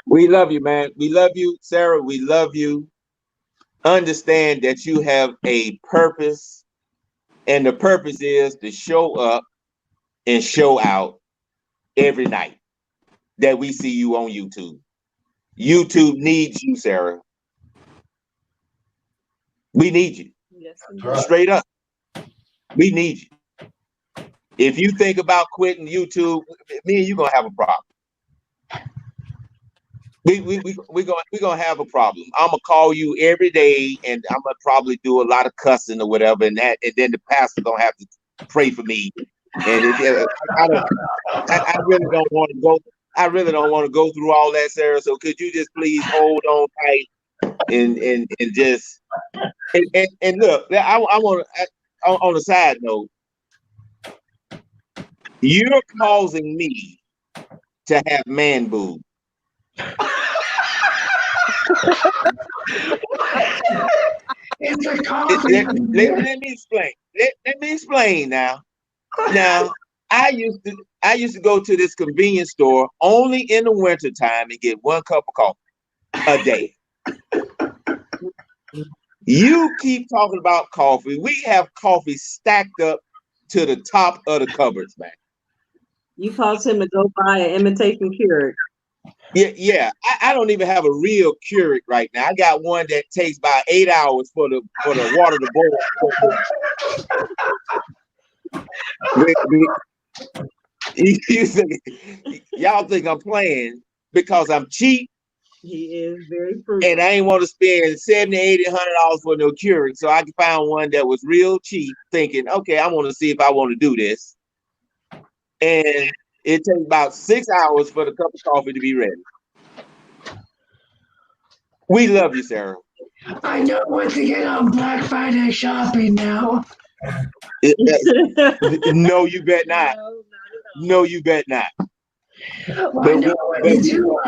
We love you, man. We love you, Sarah. We love you. Understand that you have a purpose, and the purpose is to show up and show out every night that we see you on YouTube. YouTube needs you, Sarah. We need you. Yes, straight up. We need you. If you think about quitting YouTube, me and you gonna have a problem. We're gonna have a problem. I'm gonna call you every day, and I'm gonna probably do a lot of cussing or whatever, and then the pastor gonna have to pray for me. And I really don't want to go. I really don't want to go through all that, Sarah. So could you just please hold on tight and just and look. I want to, on a side note, you're causing me to have man boobs. It's a coffee. Let me explain. Let me explain now. Now, I used to go to this convenience store only in the wintertime and get 1 cup of coffee a day. You keep talking about coffee. We have coffee stacked up to the top of the cupboards, man. You caused him to go buy an imitation Keurig. Yeah. I don't even have a real Keurig right now. I got one that takes about 8 hours for the water to boil. Y'all think I'm playing because I'm cheap. He is very frugal. And I ain't want to spend $70, $80, $100 for no Keurig. So I found one that was real cheap, thinking, okay, I want to see if I want to do this. And it takes about 6 hours for the cup of coffee to be ready. We love you, Sarah. I know what to get on Black Friday shopping now. No, you bet not. No, you bet not. Well, I know what to do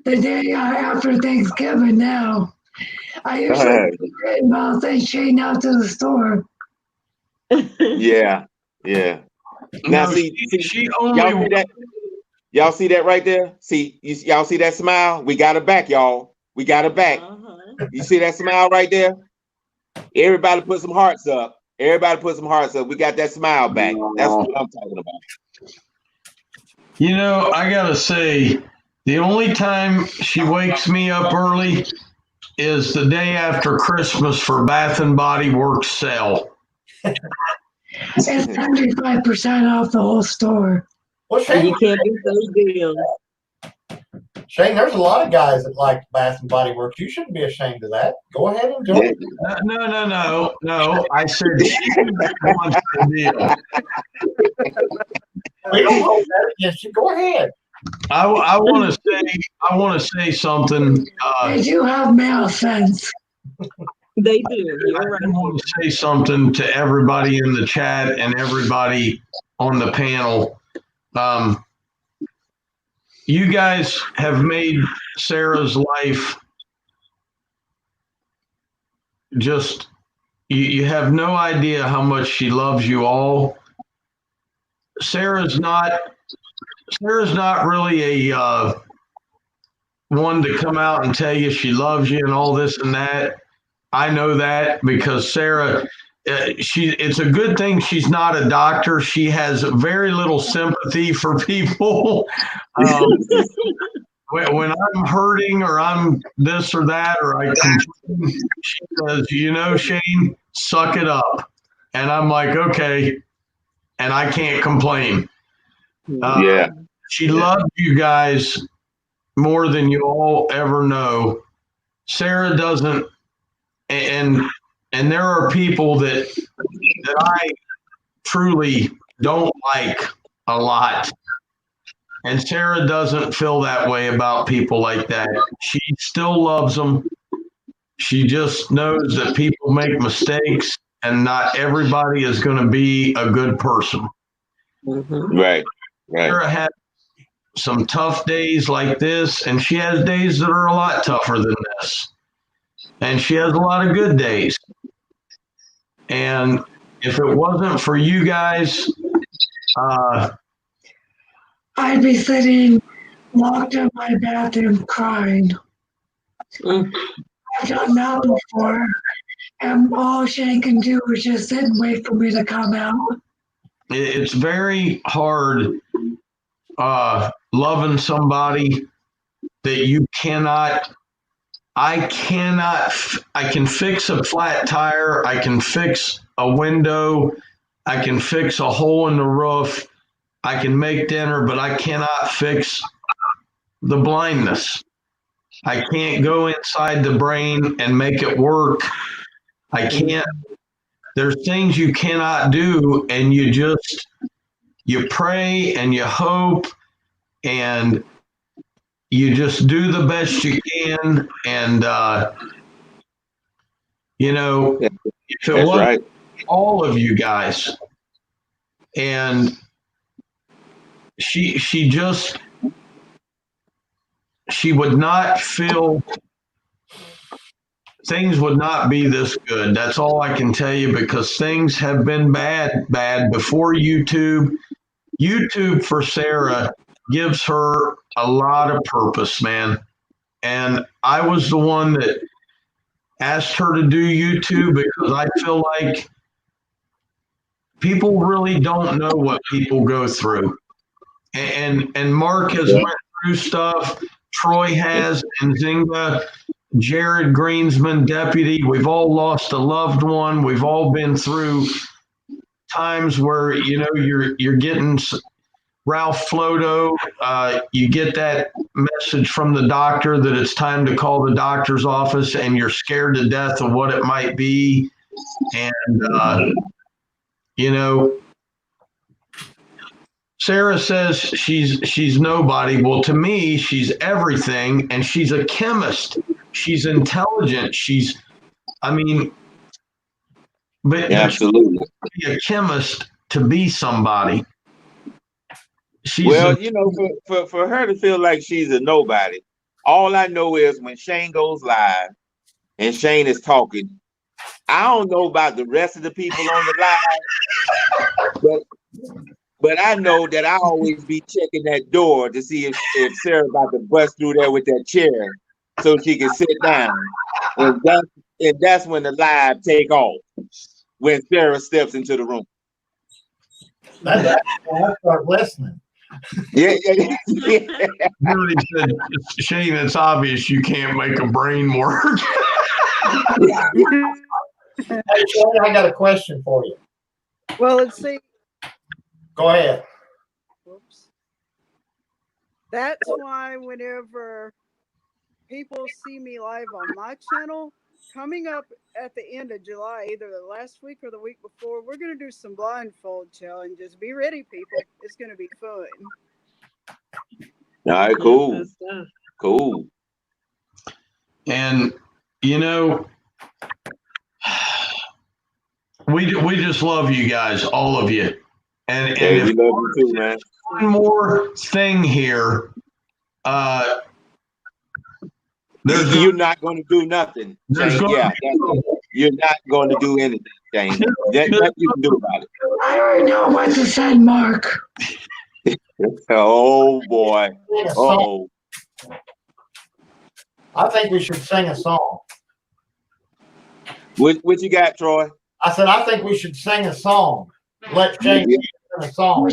the day after Thanksgiving now. I usually get about say Shane out to the store. Yeah. Now see y'all see that right there? See, y'all see that smile? We got her back, y'all. We got her back. You see that smile right there? Everybody put some hearts up. Everybody put some hearts up. We got that smile back. That's what I'm talking about. You know, I gotta say, the only time she wakes me up early is the day after Christmas for Bath and Body Works sale. It's 75% off the whole store. Well, And you Shane, can't beat those deals. Shane, there's a lot of guys that like Bath and Body Works. You shouldn't be ashamed of that. Go ahead and enjoy it. No. I said she wants the deal. We don't hold that against you. Go ahead. I want to say something. They do have male sense. They do. You're I right. want to say something to everybody in the chat and everybody on the panel. You guys have made Sarah's life just, you have no idea how much she loves you all. Sarah's not really a one to come out and tell you she loves you and all this and that. I know that because Sarah, it's a good thing she's not a doctor. She has very little sympathy for people. When I'm hurting or I'm this or that, or I complain, she says, Shane, suck it up. And I'm like, okay. And I can't complain. She loved you guys more than you all ever know. Sarah doesn't. And there are people that I truly don't like a lot. And Sarah doesn't feel that way about people like that. She still loves them. She just knows that people make mistakes and not everybody is going to be a good person. Mm-hmm. Right. Sarah had some tough days like this, and she has days that are a lot tougher than this. And she has a lot of good days. And if it wasn't for you guys, I'd be sitting locked in my bathroom crying. I've done that before, and all Shane can do is just sit and wait for me to come out. it's very hard loving somebody that you cannot. I can fix a flat tire. I can fix a window. I can fix a hole in the roof. I can make dinner, but I cannot fix the blindness. I can't go inside the brain and make it work. I can't. There's things you cannot do, and you pray and you hope and you just do the best you can. And, if it wasn't all of you guys, and she would not feel, things would not be this good. That's all I can tell you, because things have been bad before YouTube. YouTube for Sarah gives her a lot of purpose, man. And I was the one that asked her to do YouTube because I feel like people really don't know what people go through. And Mark has went through stuff. Troy has, and Zinga, Jared Greensman, deputy. We've all lost a loved one. We've all been through times where, you're getting Ralph Floto. You get that message from the doctor that it's time to call the doctor's office, and you're scared to death of what it might be. And, Sarah says she's nobody. Well, to me, she's everything, and she's a chemist. She's intelligent. But Absolutely. be a chemist to be somebody. For her to feel like she's a nobody, all I know is when Shane goes live and Shane is talking, I don't know about the rest of the people on the live, but I know that I always be checking that door to see if Sarah about to bust through there with that chair so she can sit down. And that's when the live take off, when Sarah steps into the room. I start listening. Yeah. Really said, Shane, it's obvious you can't make a brain work. Hey, Shane, I got a question for you. Well, let's see. Go ahead. Whoops. That's why whenever people see me live on my channel, coming up at the end of July, either the last week or the week before, we're going to do some blindfold challenges. Be ready, people. It's going to be fun. All right, cool. Cool. And, you know, we just love you guys, all of you. And Hey, if we love you too, man. one more thing here, You're not going to do nothing, Shane. Yeah, you're not going to do anything, Shane. Nothing you can do about it. I already know what to send Mark. Oh boy. Oh. I think we should sing a song. What you got, Troy? I said, I think we should sing a song. Let Shane sing a song.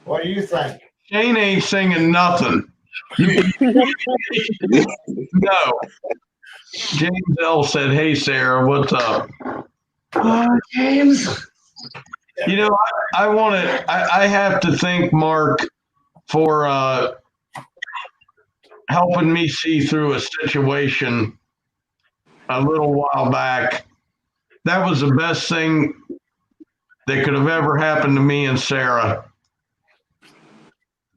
What do you think? Shane ain't singing nothing. No. James L said, "Hey Sarah, what's up?" James. You know, I have to thank Mark for helping me see through a situation a little while back. That was the best thing that could have ever happened to me and Sarah.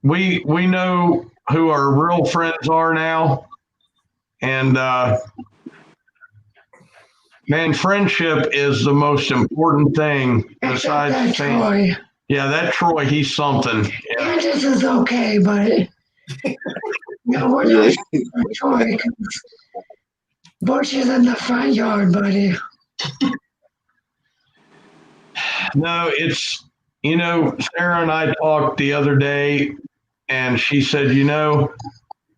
We know who our real friends are now, and man, friendship is the most important thing besides Troy. Yeah, that Troy, he's something. Yeah. Kansas is okay, but no, we're not Troy. Bush is in the front yard, buddy. No, it's, you know, Sarah and I talked the other day, and she said, you know,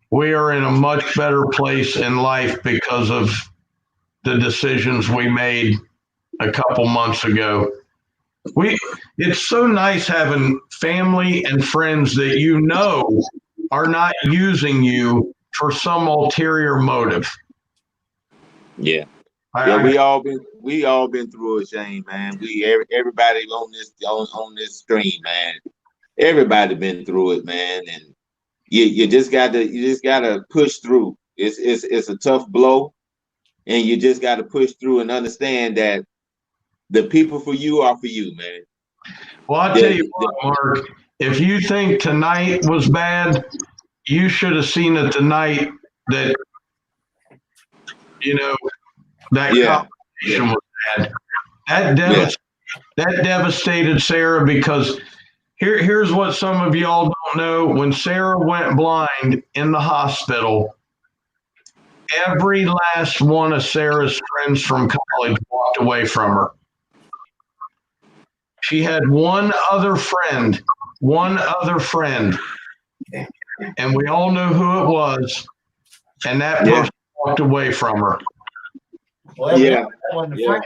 we are in a much better place in life because of the decisions we made a couple months ago. It's so nice having family and friends that you know are not using you for some ulterior motive. Yeah. Yeah, we all been through it, Shane, man. Everybody on this stream, man. Everybody been through it, man. And you just gotta push through. It's a tough blow, and you just gotta push through and understand that the people for you are for you, man. Well, I'll tell you what, Mark, if you think tonight was bad, you should have seen it the night that, you know, that competition was bad. That devastated Sarah, because here's what some of y'all don't know. When Sarah went blind in the hospital, every last one of Sarah's friends from college walked away from her. She had one other friend, and we all know who it was, and that person walked away from her. Well, yeah. Friend.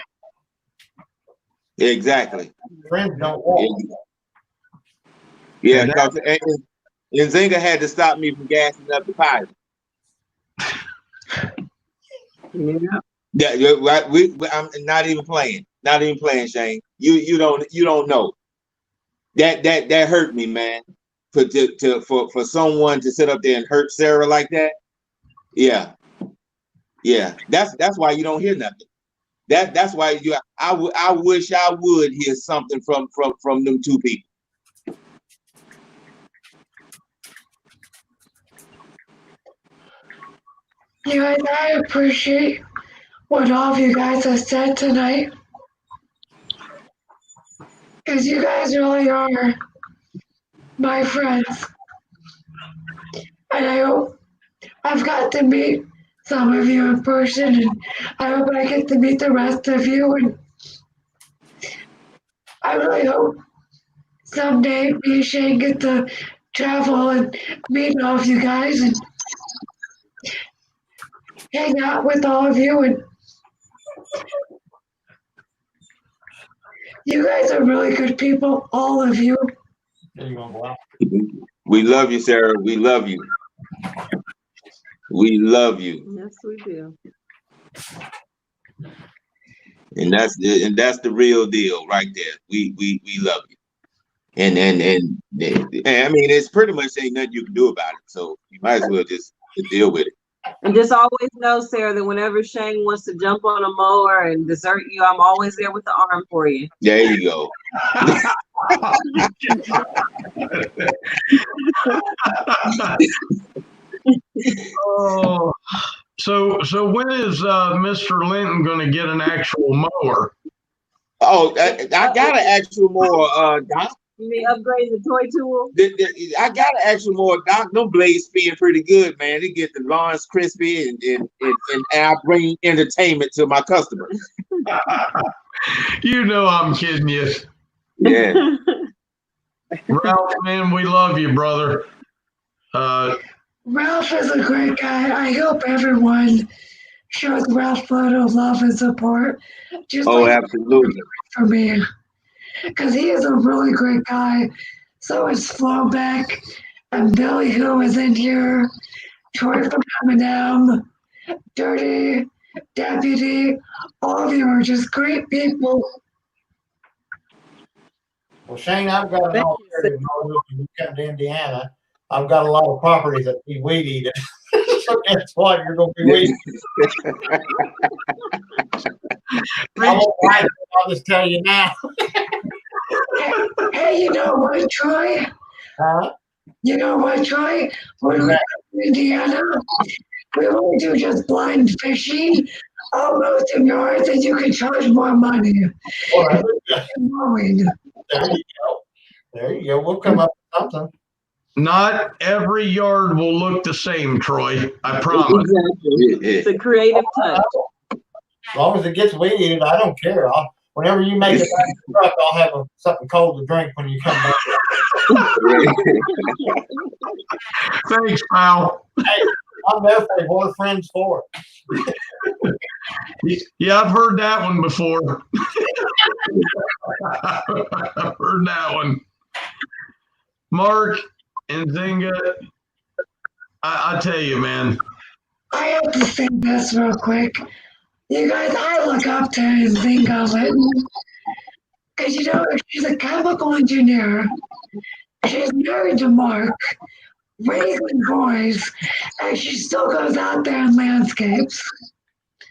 Exactly. Friends don't walk. Yeah, because Nzinga had to stop me from gassing up the pilot. Yeah, right. I'm not even playing. Not even playing, Shane. You don't know. That hurt me, man. For someone to sit up there and hurt Sarah like that. Yeah. Yeah. That's why you don't hear nothing. That's why I wish I would hear something from them two people. You guys, I appreciate what all of you guys have said tonight. Because you guys really are my friends. And I hope I've got to meet some of you in person, and I hope I get to meet the rest of you. And I really hope someday me and Shane get to travel and meet all of you guys and hang out with all of you. And you guys are really good people, all of you. We love you, Sarah. We love you. We love you. Yes, we do. And that's the real deal right there. We love you. And I mean, it's pretty much ain't nothing you can do about it. So you might as well just deal with it. And just always know, Sarah, that whenever Shane wants to jump on a mower and desert you, I'm always there with the arm for you. There you go. Oh, so when is Mr. Linton going to get an actual mower? Oh, I got an actual more, Doc. You mean upgrade the toy tool? I got an actual more, Doc. Them blades spin pretty good, man. They get the lawns crispy, and I bring entertainment to my customers. You know I'm kidding you. Yeah. Ralph, man, we love you, brother. Ralph is a great guy. I hope everyone shows Ralph a little love and support. Just Oh, like absolutely. for me. Because he is a really great guy. So is Flowback and Billy, who is in here, Troy from M&M, Dirty, Deputy. All of you are just great people. Well, Shane, I've got an Thank alternative motive when you come to Indiana. I've got a lot of properties that be weed eated. So guess what? You're going to be weed I'll just tell you now. Hey, you know what, Troy? Huh? You know what, Troy? When we come to Indiana, we won't do just blind fishing. I'll mow some yards and you can charge more money. Well, Mowing. there you go. There you go. We'll come up with something. Not every yard will look the same, Troy. I promise. Exactly. It's a creative touch. As long as it gets weed eated, I don't care. Whenever you make it back to the truck, I'll have something cold to drink when you come back. Thanks, pal. Hey, I'm there for what we're friends for. Yeah, I've heard that one before. I've heard that one. Mark and Zinga, I tell you, man. I have to say this real quick. You guys, I look up to Zinga Litton. Because, you know, she's a chemical engineer. She's married to Mark, raising boys, and she still goes out there and landscapes.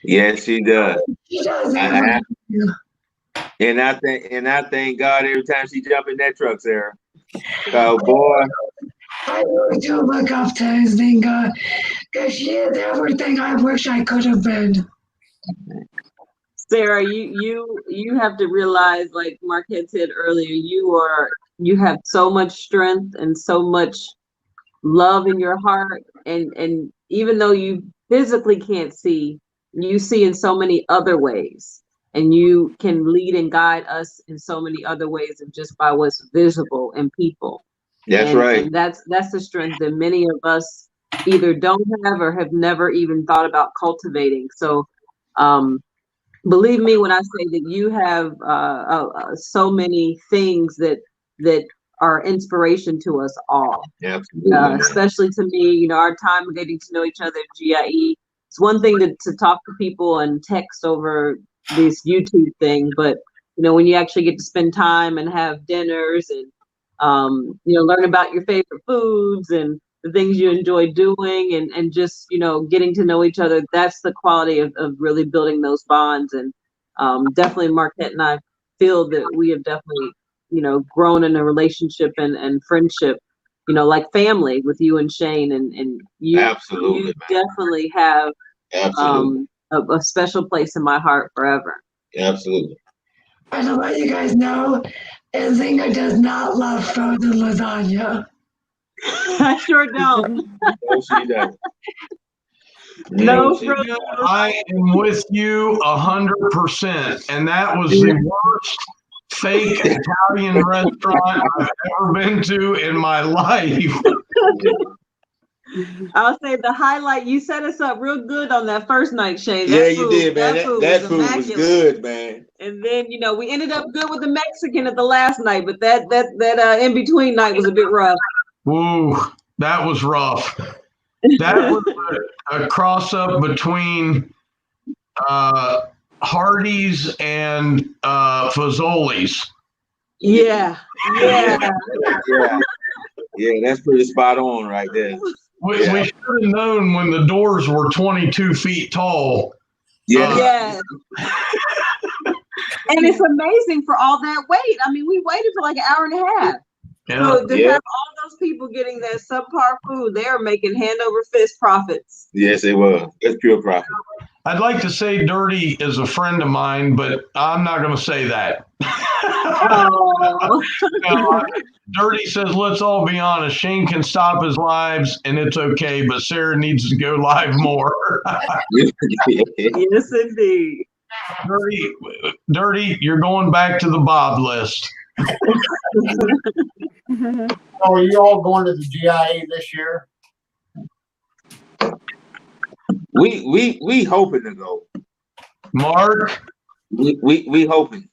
Yes, she does. She does Uh-huh. it. And I thank God every time she jump in that truck, Sarah. Oh boy. I really do look up to Zinga because she is everything I wish I could have been. Sarah, you have to realize, like Mark had said earlier, you have so much strength and so much love in your heart, and even though you physically can't see, you see in so many other ways, and you can lead and guide us in so many other ways of just by what's visible in people. That's right. And that's the strength that many of us either don't have or have never even thought about cultivating. So believe me when I say that you have so many things that are inspiration to us all. Absolutely. Especially to me, you know, our time getting to know each other at GIE. It's one thing to talk to people and text over this YouTube thing, but you know, when you actually get to spend time and have dinners and you know, learn about your favorite foods and the things you enjoy doing and just, you know, getting to know each other, that's the quality of really building those bonds. And definitely Marquette and I feel that we have definitely, you know, grown in a relationship and friendship, you know, like family with you and Shane, and you, Absolutely, you definitely have a special place in my heart forever. Absolutely. And to let you guys know, Zinga does not love frozen lasagna. I sure don't. No, she doesn't. No, I am with you 100%, and that was the worst fake Italian restaurant I've ever been to in my life. I'll say the highlight, you set us up real good on that first night, Shane. Yeah, you did, man. That food was good, man. And then, you know, we ended up good with the Mexican at the last night, but that in between night was a bit rough. Ooh, that was rough. That was a cross up between Hardee's and Fazoli's. Yeah. Yeah, that's pretty spot on right there. We should have known when the doors were 22 feet tall. Yes. And it's amazing for all that wait. I mean, we waited for like an hour and a half. Yeah. So to have all those people getting that subpar food, they're making hand over fist profits. Yes, it was. It's pure profit. I'd like to say Dirty is a friend of mine, but I'm not going to say that. Oh. Dirty says, let's all be honest. Shane can stop his lives and it's okay, but Sarah needs to go live more. Yes, indeed. Dirty, you're going back to the Bob list. Are you all going to the GIA this year? We hoping to go. Mark? We hoping.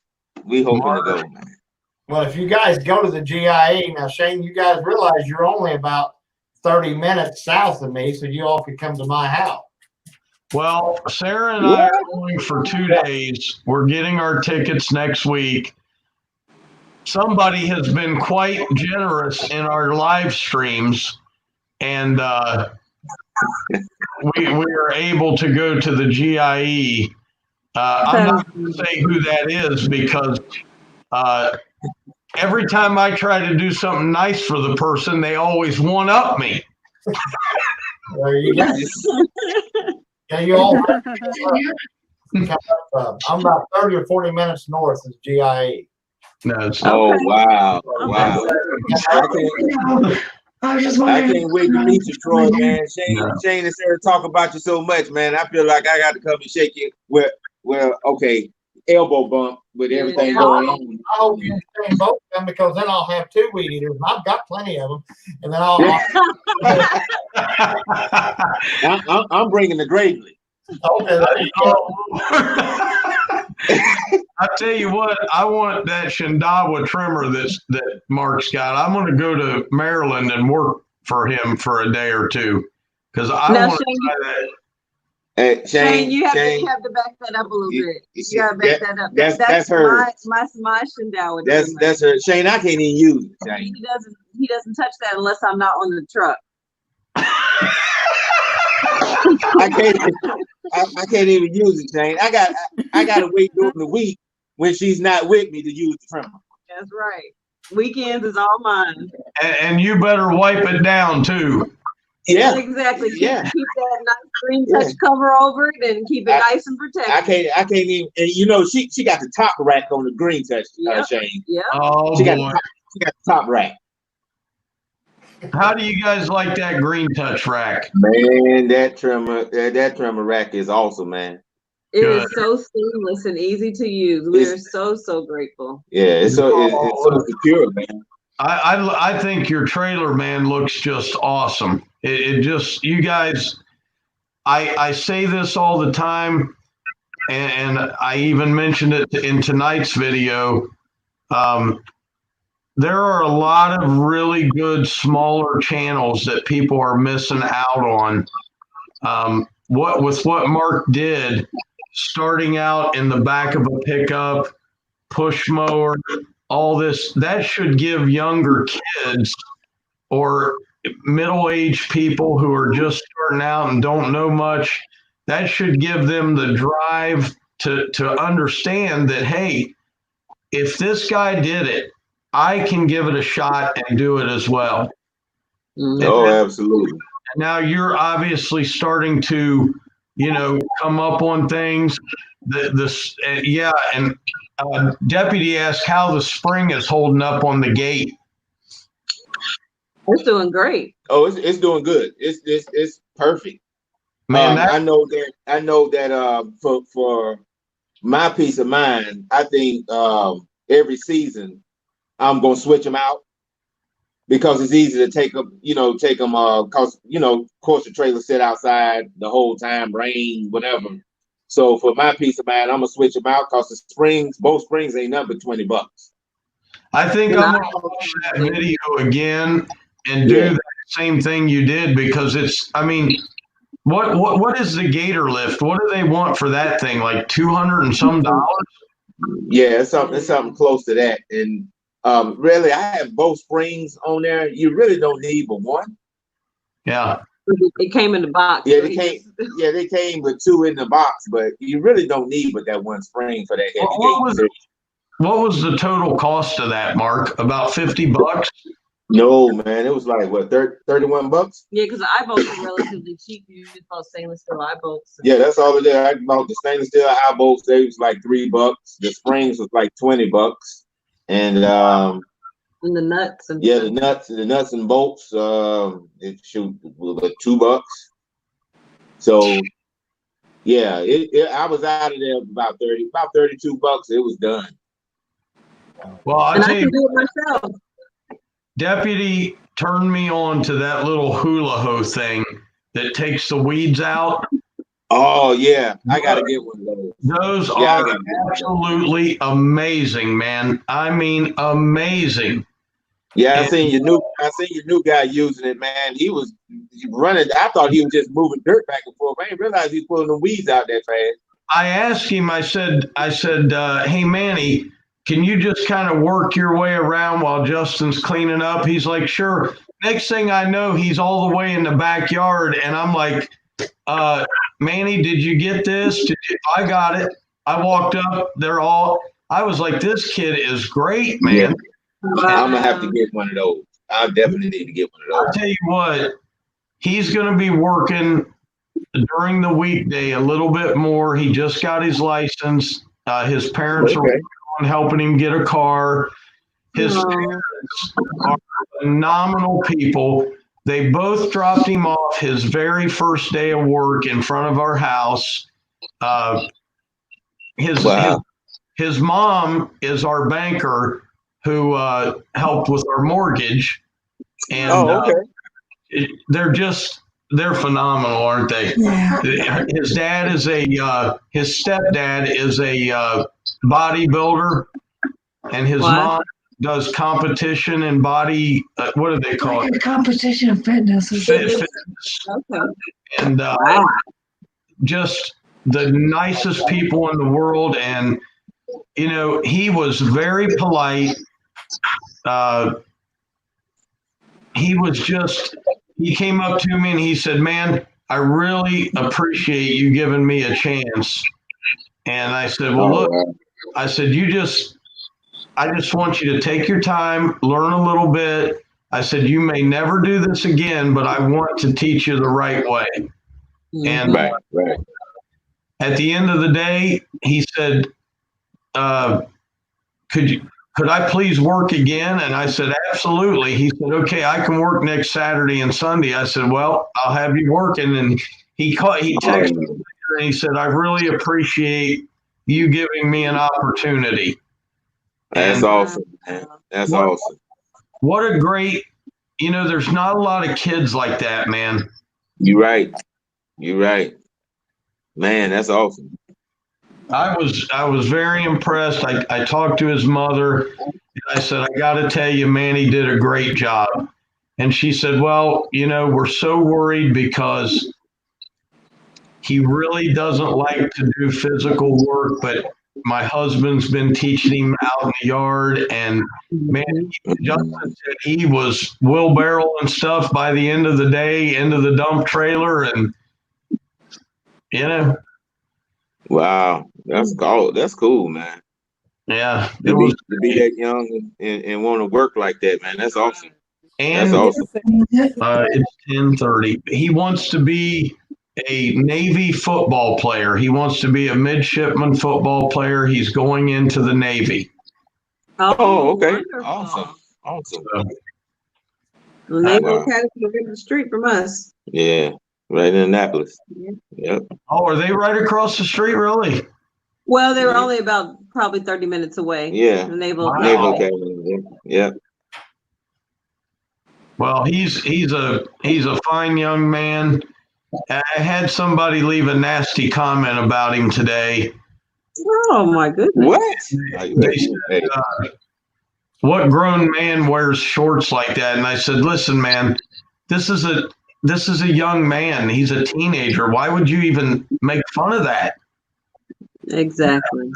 We hoping to go, man. Well, if you guys go to the GIA, now Shane, you guys realize you're only about 30 minutes south of me, so you all could come to my house. Well, Sarah and I are going for 2 days. We're getting our tickets next week. Somebody has been quite generous in our live streams, and we are able to go to the GIE. I'm not going to say who that is because every time I try to do something nice for the person, they always one up me. There you go. Yeah, you all. I'm about 30 or 40 minutes north of GIE. No, it's Oh wow, wow! I can't wait to meet you, Troy, man. Shane and Sarah talk about you so much, man. I feel like I got to come and shake you. Well, okay, elbow bump with everything going on. I hope you stay both of them because then I'll have 2 weed eaters. I've got plenty of them, and then I'm bringing the gravely. Okay, there you go. I tell you what, I want that Shindawa trimmer that Mark's got. I'm going to go to Maryland and work for him for a day or two because I want to try that. Hey, Shane, you have to back that up a little bit. You got to back that up. That's her. My Shindawa. That's her. Shane, I can't even use it. Shane. He doesn't touch that unless I'm not on the truck. I can't even use it, Shane. I gotta wait during the week when she's not with me to use the trimmer. That's right. Weekends is all mine. And you better wipe it down too. Yeah, exactly. Keep that nice green touch cover over it and keep it nice and protected. I can't even. And you know, she got the top rack on the green touch, Shane. Yeah. Oh, she got the top rack. How do you guys like that green touch rack? Man, that trimmer rack is awesome, man. It is so seamless and easy to use. We are so grateful. Yeah, it's so secure, man. I think your trailer, man, looks just awesome. It just, you guys, I say this all the time, and I even mentioned it in tonight's video. There are a lot of really good smaller channels that people are missing out on. What Mark did, starting out in the back of a pickup, push mower, all this, that should give younger kids or middle-aged people who are just starting out and don't know much, that should give them the drive to understand that, hey, if this guy did it, I can give it a shot and do it as well. Oh, absolutely. And now you're obviously starting to, come up on things. Deputy asked how the spring is holding up on the gate. It's doing great. Oh, it's doing good. It's perfect. Man, I know that for my peace of mind, I think every season I'm gonna switch them out because it's easy to take them, cause of course the trailer sit outside the whole time, rain, whatever. So for my peace of mind, I'm gonna switch them out because both springs ain't nothing but $20. I think I'm gonna watch that video again and do that same thing you did because it's. I mean, what is the gator lift? What do they want for that thing? Like $200 and some dollars? Yeah, it's something close to that. And really, I have both springs on there. You really don't need but one. Yeah. It came in the box. Yeah, so they came with two in the box, but you really don't need but that one spring for that heavy gate. What was the total cost of that, Mark? About $50? No, man, it was like what, 31 bucks? Yeah, because eye bolts are relatively cheap. You just bought stainless steel eye bolts. Yeah, that's all it is. I bought the stainless steel eye bolts. They was like $3. The springs was like $20, and the nuts and yeah, the nuts and bolts. It shoot was like $2. So yeah, I was out of there about 32 bucks. It was done. Well, I can tell you, do it myself. Deputy turned me on to that little hula ho thing that takes the weeds out. Oh yeah, I gotta get one of those. Those are absolutely amazing, man. I mean, amazing. Yeah, I seen your new guy using it, man. He was running. I thought he was just moving dirt back and forth. I didn't realize he's pulling the weeds out that fast. I asked him. I said, hey Manny, can you just kind of work your way around while Justin's cleaning up? He's like, sure. Next thing I know, he's all the way in the backyard, and I'm like, Manny, did you get this? I got it. I walked up. I was like, this kid is great, man. Yeah. I'm gonna have to get one of those. I definitely need to get one of those. I'll tell you what, he's gonna be working during the weekday a little bit more. He just got his license. His parents are on helping him get a car. His parents are phenomenal people. They both dropped him off his very first day of work in front of our house. His mom is our banker who helped with our mortgage. And they're phenomenal, aren't they? Yeah. His stepdad is a bodybuilder, and his mom does competition and body, what do they call it? Competition of fitness. Fitness. Okay. And just the nicest people in the world. And, you know, he was very polite. He came up to me and he said, man, I really appreciate you giving me a chance. And I said, well, look, I said, I just want you to take your time, learn a little bit. I said, you may never do this again, but I want to teach you the right way. And at the end of the day, he said, could I please work again? And I said, absolutely. He said, okay, I can work next Saturday and Sunday. I said, well, I'll have you working. And he texted me and he said, I really appreciate you giving me an opportunity. That's awesome, man. That's awesome. What a great, there's not a lot of kids like that, man. You're right. Man, that's awesome. I was very impressed. I talked to his mother. I said, I got to tell you, Manny did a great job. And she said, well, we're so worried because he really doesn't like to do physical work, but my husband's been teaching him out in the yard. And man, Justin said he was wheelbarrow and stuff by the end of the day into the dump trailer. And, Wow, that's cool, man. Yeah, to be that young and want to work like that, man. That's awesome. And that's awesome. It's 10:30. He wants to be a Navy football player. He wants to be a midshipman football player. He's going into the Navy. Oh, okay. Awesome. The Naval Academy across the street from us. Yeah. Right in Annapolis. Yep. Oh, are they right across the street, really? Well, they were only about probably 30 minutes away. Yeah. The Naval Academy. Yeah. Well, he's a fine young man. I had somebody leave a nasty comment about him today. Oh my goodness! What? They said, what grown man wears shorts like that? And I said, listen, man. this is a young man. He's a teenager. Why would you even make fun of that? Exactly.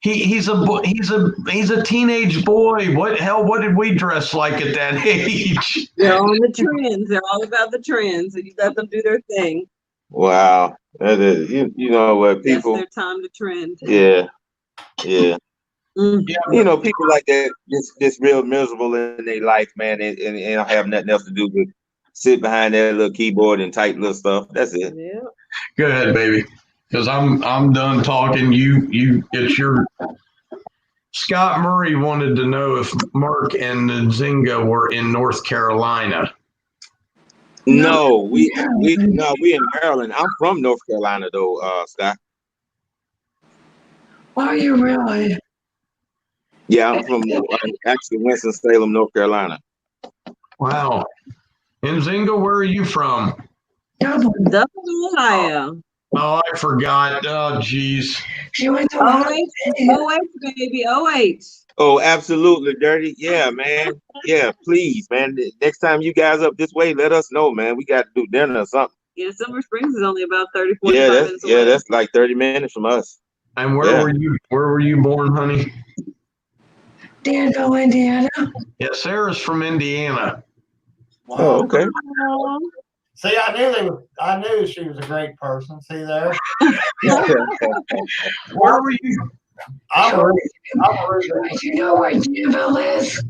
He's a teenage boy. What did we dress like at that age? They're on the trends. They're all about the trends, and you let them do their thing. Wow. That is, you know what, people. That's their time to trend. Yeah. Yeah. Mm. You know, people like that just real miserable in their life, man, and don't have nothing else to do but sit behind that little keyboard and type little stuff. That's it. Yeah. Go ahead, baby. Because I'm done talking. It's your. Scott Murray wanted to know if Mark and Nzinga were in North Carolina. No, we in Maryland. I'm from North Carolina though, Scott. Are you really? Yeah, I'm from actually Winston-Salem, North Carolina. Wow. Nzinga, where are you from? Dublin. Dublin, Ohio. Oh, I forgot. Oh, geez. She went to OH, baby, OH. Oh, absolutely, Dirty. Yeah, man. Yeah, please, man. Next time you guys up this way, let us know, man. We got to do dinner or something. Yeah, Summer Springs is only about 30, 45 minutes away. Yeah, that's like 30 minutes from us. And where were you born, honey? Danville, Indiana. Yeah, Sarah's from Indiana. Wow. Oh, okay. See, I knew she was a great person. See there? Where were you? I'm originally, Do you know where Danville is?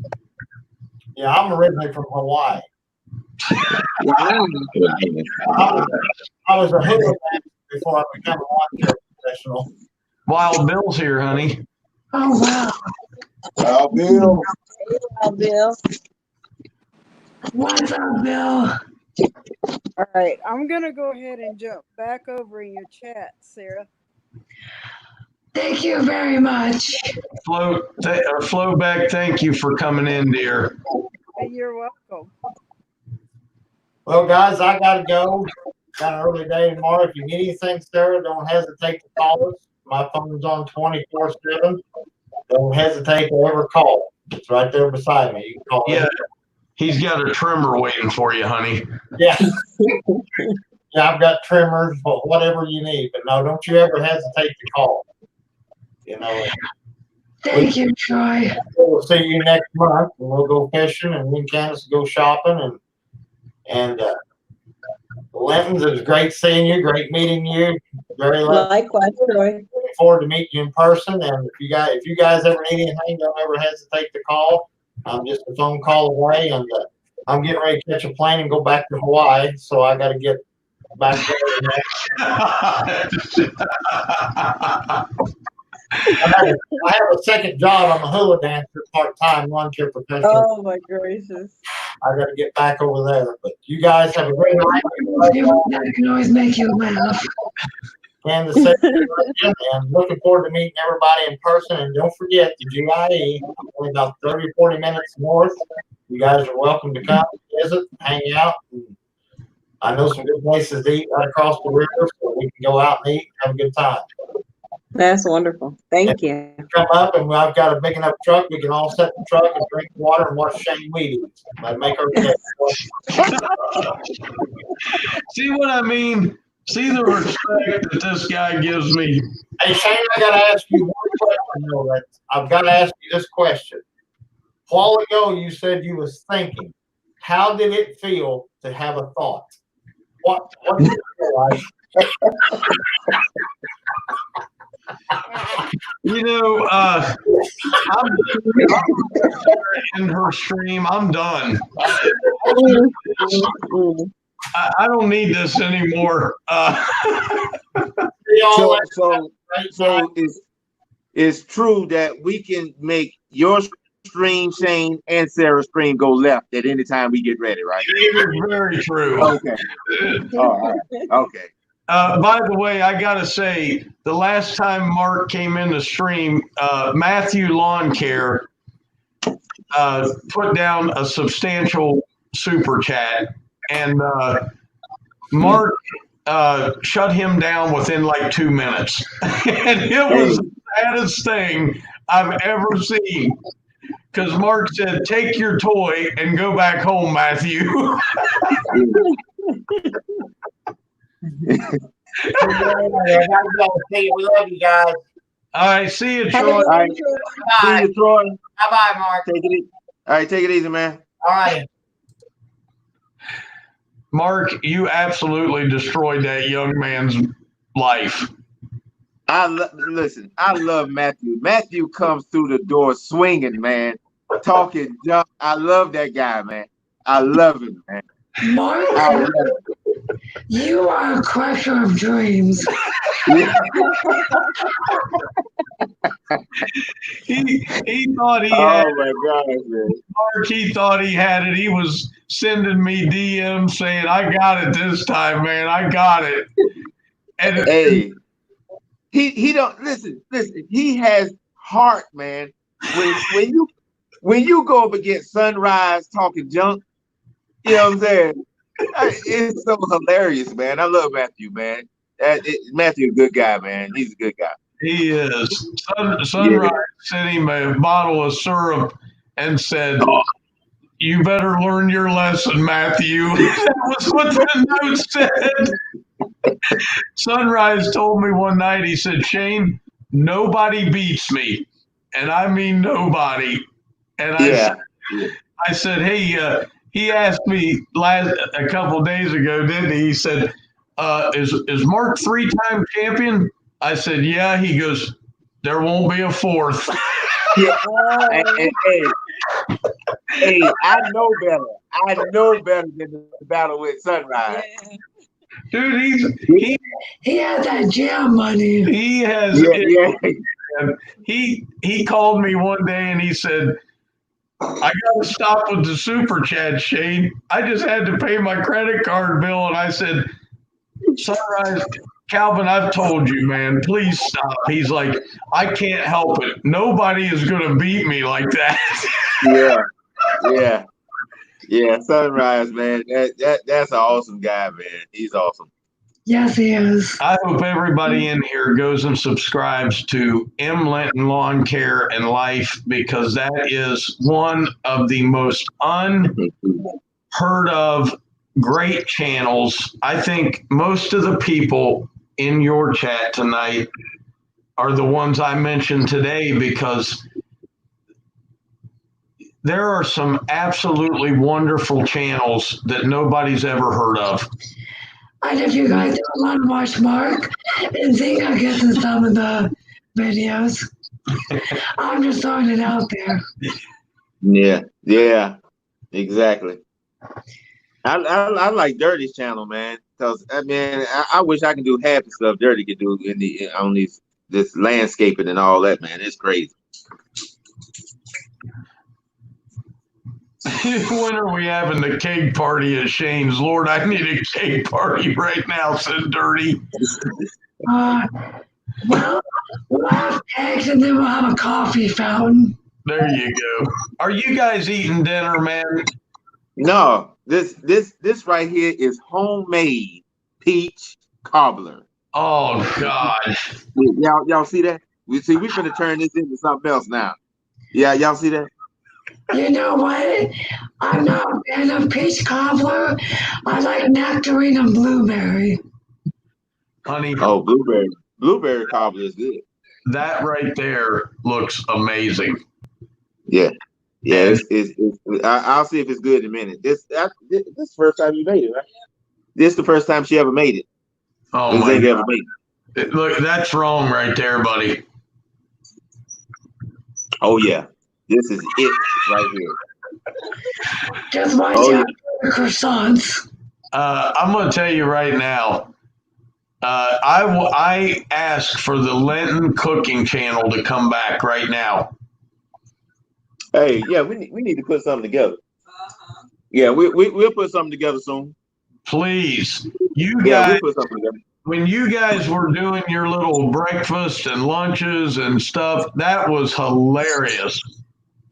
yeah, I'm originally from Hawaii. Wow. I was a hooligan before I became a lawn care professional. Wild Bill's here, honey. Oh, wow. Well, Bill. Hey, Bill. What's up, Bill? All right, I'm gonna go ahead and jump back over in your chat, Sarah. Thank you very much. Flowback, thank you for coming in, dear. Hey, you're welcome. Well, guys, I gotta go. Got an early day tomorrow. If you need anything, Sarah, don't hesitate to call us. My phone's on 24/7. Don't hesitate to ever call. It's right there beside me. You can call Yeah, me. he's got a trimmer waiting for you, honey. Yeah. Yeah, I've got trimmers, but whatever you need. But no, don't you ever hesitate to call. You know. Thank you, Troy. We'll see you next month, and we'll go fishing, and me and Candace go shopping, and Linton's, it was great seeing you, great meeting you. Very Likewise, Troy. looking forward to meeting you in person. And if you guys ever need anything, don't ever hesitate to call. I'm just a phone call away, and I'm getting ready to catch a plane and go back to Hawaii. So I got to get back there. I have a second job. I'm a hula dancer, part-time lawn care professional. Oh my gracious. I got to get back over there. But you guys have a great night. That can always make you laugh. Kansas City, and looking forward to meeting everybody in person. And don't forget the GIE, only about 30 or 40 minutes north. You guys are welcome to come visit, hang out. And I know some good places to eat right across the river, so we can go out and eat and have a good time. That's wonderful. Thank you. Come up, and I've got a big enough truck. We can all set the truck and drink water and watch Shane Weed eat. Like, make our day. See what I mean? See the respect that this guy gives me. Hey, Shane, I got to ask you one question. Though, that I've got to ask you this question. A while ago, you said you was thinking. How did it feel to have a thought? What did it feel like? You know, I'm in her stream. I'm done. I don't need this anymore. So it's true that we can make your stream, Shane, and Sarah's stream go left at any time we get ready, right? It is very true. Okay. All right. Okay. By the way, I gotta say, the last time Mark came in the stream, Matthew Lawn Care put down a substantial super chat, and Mark shut him down within like 2 minutes. And it was the saddest thing I've ever seen. because Mark said, "Take your toy and go back home, Matthew." We love you guys. All right, see you, All Troy. right. See Bye. you, Troy. Bye, Mark. Take it easy. All right, take it easy, man. All right. Mark, you absolutely destroyed that young man's life. Listen, I love Matthew. Matthew comes through the door swinging, man, talking junk. I love that guy, man. I love him, man. Mark, I love him. you are a crusher of dreams. He thought he had Oh my gosh, man. Mark, he thought he had it. He was sending me DMs saying, "I got it this time, man. I got it." And Hey, he don't listen. He has heart, man. When you go up against Sunrise talking junk, you know what I'm saying? It's so hilarious, man. I love Matthew, man. Matthew's a good guy, man. He's a good guy. he is. Sunrise sent him a bottle of syrup and said, "You better learn your lesson, Matthew." That was what the note said. Sunrise told me one night, he said, "Shane, nobody beats me." And I mean nobody. And I said, "Hey, he asked me a couple of days ago, didn't he?" He said, is Mark 3-time champion? I said, "Yeah." He goes, "There won't be a fourth." Yeah. Hey, I know better. I know better than the battle with Sunrise. Dude, He had that jam money. he has. He called me one day and he said, "I got to stop with the super chat, Shane. I just had to pay my credit card bill." And I said, "Sunrise, Calvin, I've told you, man, please stop." He's like, "I can't help it. Nobody is going to beat me like that." Yeah. Sunrise, man. That's an awesome guy, man. He's awesome. Yes, he is. I hope everybody in here goes and subscribes to M. Linton Lawn Care and Life, because that is one of the most unheard of great channels. I think most of the people in your chat tonight are the ones I mentioned today, because there are some absolutely wonderful channels that nobody's ever heard of. And if you guys don't want to watch Mark and think I get to some of the videos, I'm just throwing it out there. Yeah, exactly. I like Dirty's channel, man, because I wish I could do half the stuff Dirty could do on this landscaping and all that, man. It's crazy. When are we having the cake party at Shane's? Lord, I need a cake party right now, said Dirty. Well, we'll have eggs and then we'll have a coffee fountain. There you go. Are you guys eating dinner, man? No, this right here is homemade peach cobbler. Oh God! Y'all see that? We're finna turn this into something else now. Yeah, y'all see that? You know what? I'm not a fan of peach cobbler. I like nectarine and blueberry. Honey. Oh, blueberry cobbler is good. That right there looks amazing. Yeah. I'll see if it's good in a minute. This is the first time you made it, right? This is the first time she ever made it. Oh my God. Ever made it. Look, that's wrong right there, buddy. Oh yeah. This is it right here. Just watch out for the croissants. I'm going to tell you right now. I asked for the Linton Cooking Channel to come back right now. Hey, yeah, we need to put something together. Yeah, we'll put something together soon. Please, we'll put something together. When you guys were doing your little breakfast and lunches and stuff, that was hilarious.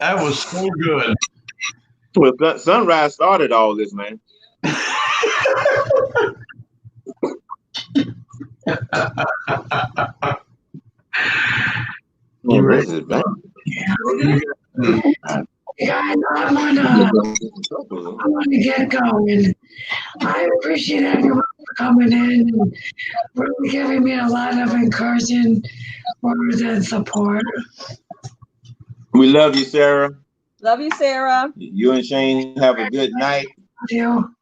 That was so good. Well, Sunrise started all this, man. You ready? guys, I'm gonna get going. I appreciate everyone for coming in and really giving me a lot of encouraging words and support. We love you, Sarah. Love you, Sarah. You and Shane have a good night. Thank you.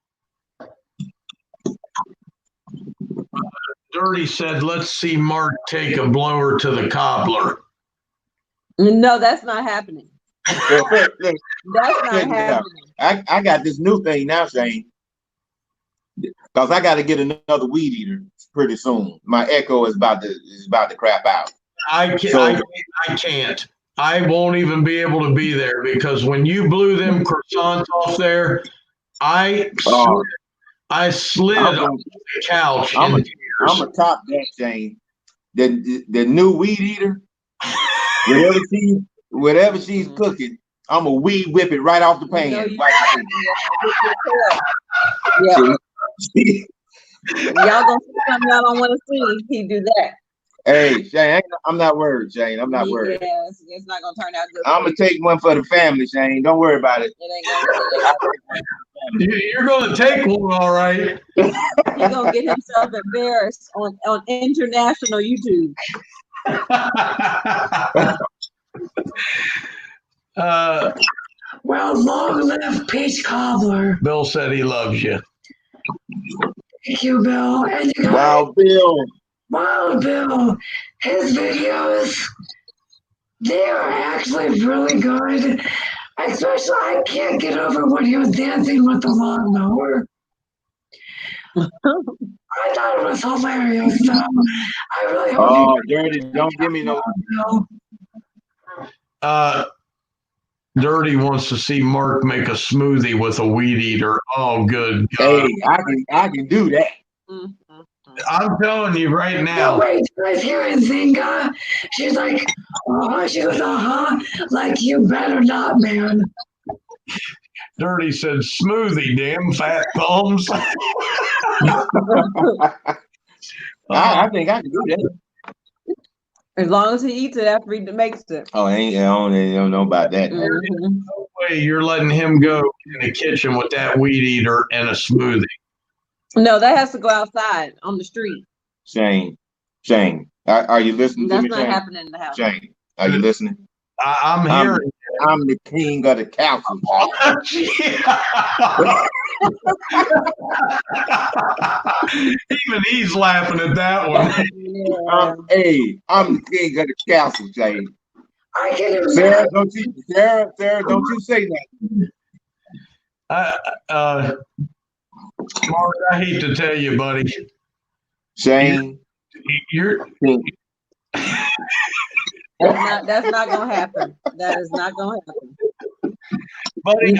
Dirty said, let's see Mark take a blower to the cobbler. No, that's not happening. Look, That's not happening. I got this new thing now, Shane. Because I got to get another weed eater pretty soon. My Echo is about to crap out. I can't. I won't even be able to be there because when you blew them croissants off there, I slid on the couch. I'm a top that, Shane. The new weed eater, whatever she's cooking, I'm a weed whip it right off the pan. Y'all gonna see something y'all don't want to see. He do that. Hey, Shane, I'm not worried, Shane. I'm not worried. Yes, it's not gonna turn out good. I'm gonna take one for the family, Shane. Don't worry about it. You're gonna take one, all right. He's gonna get himself embarrassed on international YouTube. Well, long live Peach Cobbler. Bill said he loves you. Thank you, Bill. And you guys, Wow, Bill. His videos, they are actually really good. Especially, I can't get over when he was dancing with the lawnmower. I thought it was hilarious. So I really hope Dirty, don't give me no. Dirty wants to see Mark make a smoothie with a weed eater. Oh, good God. Hey, I can do that. I'm telling you right now. No, wait, you guys hearing Zinga? She's like, she goes, like you better not, man. Dirty said, smoothie, damn fat thumbs. I think I can do that. As long as he eats it after he makes it. Oh, I don't know about that. No way you're letting him go in the kitchen with that weed eater and a smoothie. No, that has to go outside on the street. Shane, are you listening to me? That's not happening in the house. Shane, are you listening? I'm hearing. I'm the king of the council. Even he's laughing at that one. Yeah. I'm the king of the council, Shane. Sarah, don't you say that. Mark, I hate to tell you, buddy. Shane, That's not gonna happen. That is not gonna happen. Buddy,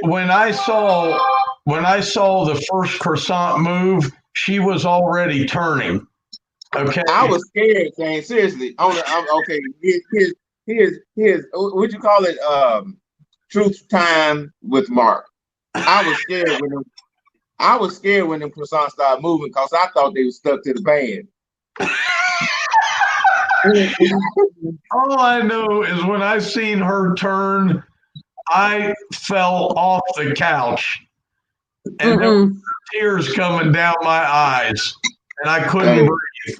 when I saw the first croissant move, she was already turning. Okay. I was scared, Shane. Seriously. I'm okay. Here's what you call it? Truth time with Mark. I was scared when them croissants started moving because I thought they were stuck to the pan. All I know is when I seen her turn, I fell off the couch and there were tears coming down my eyes and I couldn't breathe.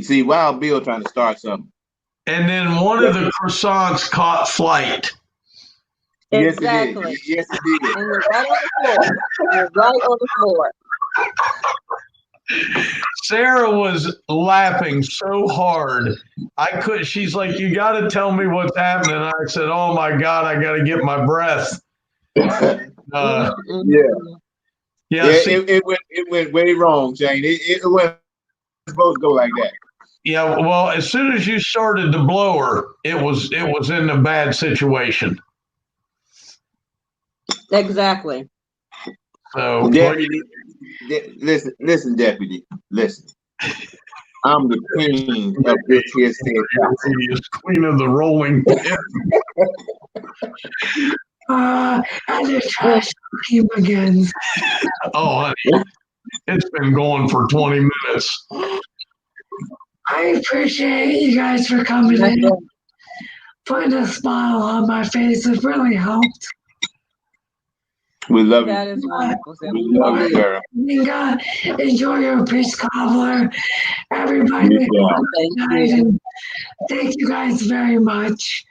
See, Wild Bill trying to start something. And then one of the croissants caught flight. Exactly. Yes, it did. And we're right on the floor. Sarah was laughing so hard. She's like, you got to tell me what's happening. I said, oh my God, I got to get my breath. Yeah. It went way wrong, Shane. It wasn't supposed to go like that. Yeah, well, as soon as you started to blow her, it was in a bad situation. Exactly. So, Deputy, listen, Deputy, listen. I'm the queen of this here state. Queen of the rolling pin. And the trash team again. Oh, honey, it's been going for 20 minutes. I appreciate you guys for coming in. putting a smile on my face. It really helped. We love That you. is wonderful, Sarah. We love you, Sarah. Enjoy your peach cobbler. Everybody, Yes, ma'am. Thank night, you. and thank you guys very much.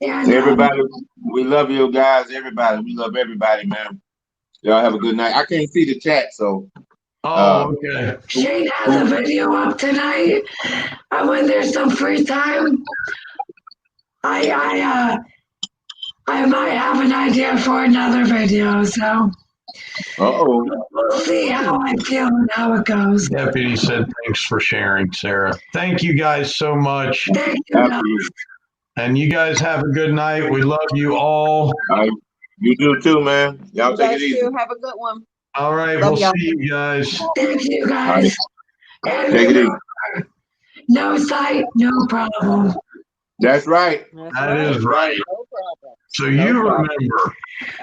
And Everybody, we love you guys. Everybody, we love everybody, man. Y'all have a good night. I can't see the chat, so. Oh, okay. Shane has a video up tonight. When there's some free time, I might have an idea for another video. So we'll see how I feel and how it goes. Deputy said thanks for sharing, Sarah. Thank you guys so much. Thank you. Guys. And you guys have a good night. We love you all. You do too, man. Y'all You take guys it easy. too. Have a good one. All right, Love we'll y'all. see you guys. Thank you guys. And Take it easy. no sight, no problem. That's right. That is right. No problem. So you remember.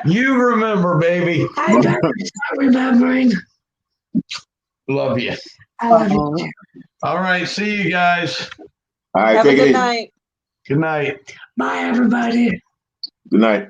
You remember, baby. I better start remembering. Love you. I love you. All right, see you guys. All right, Have a take it good easy. night. Good night. Bye, everybody. Good night.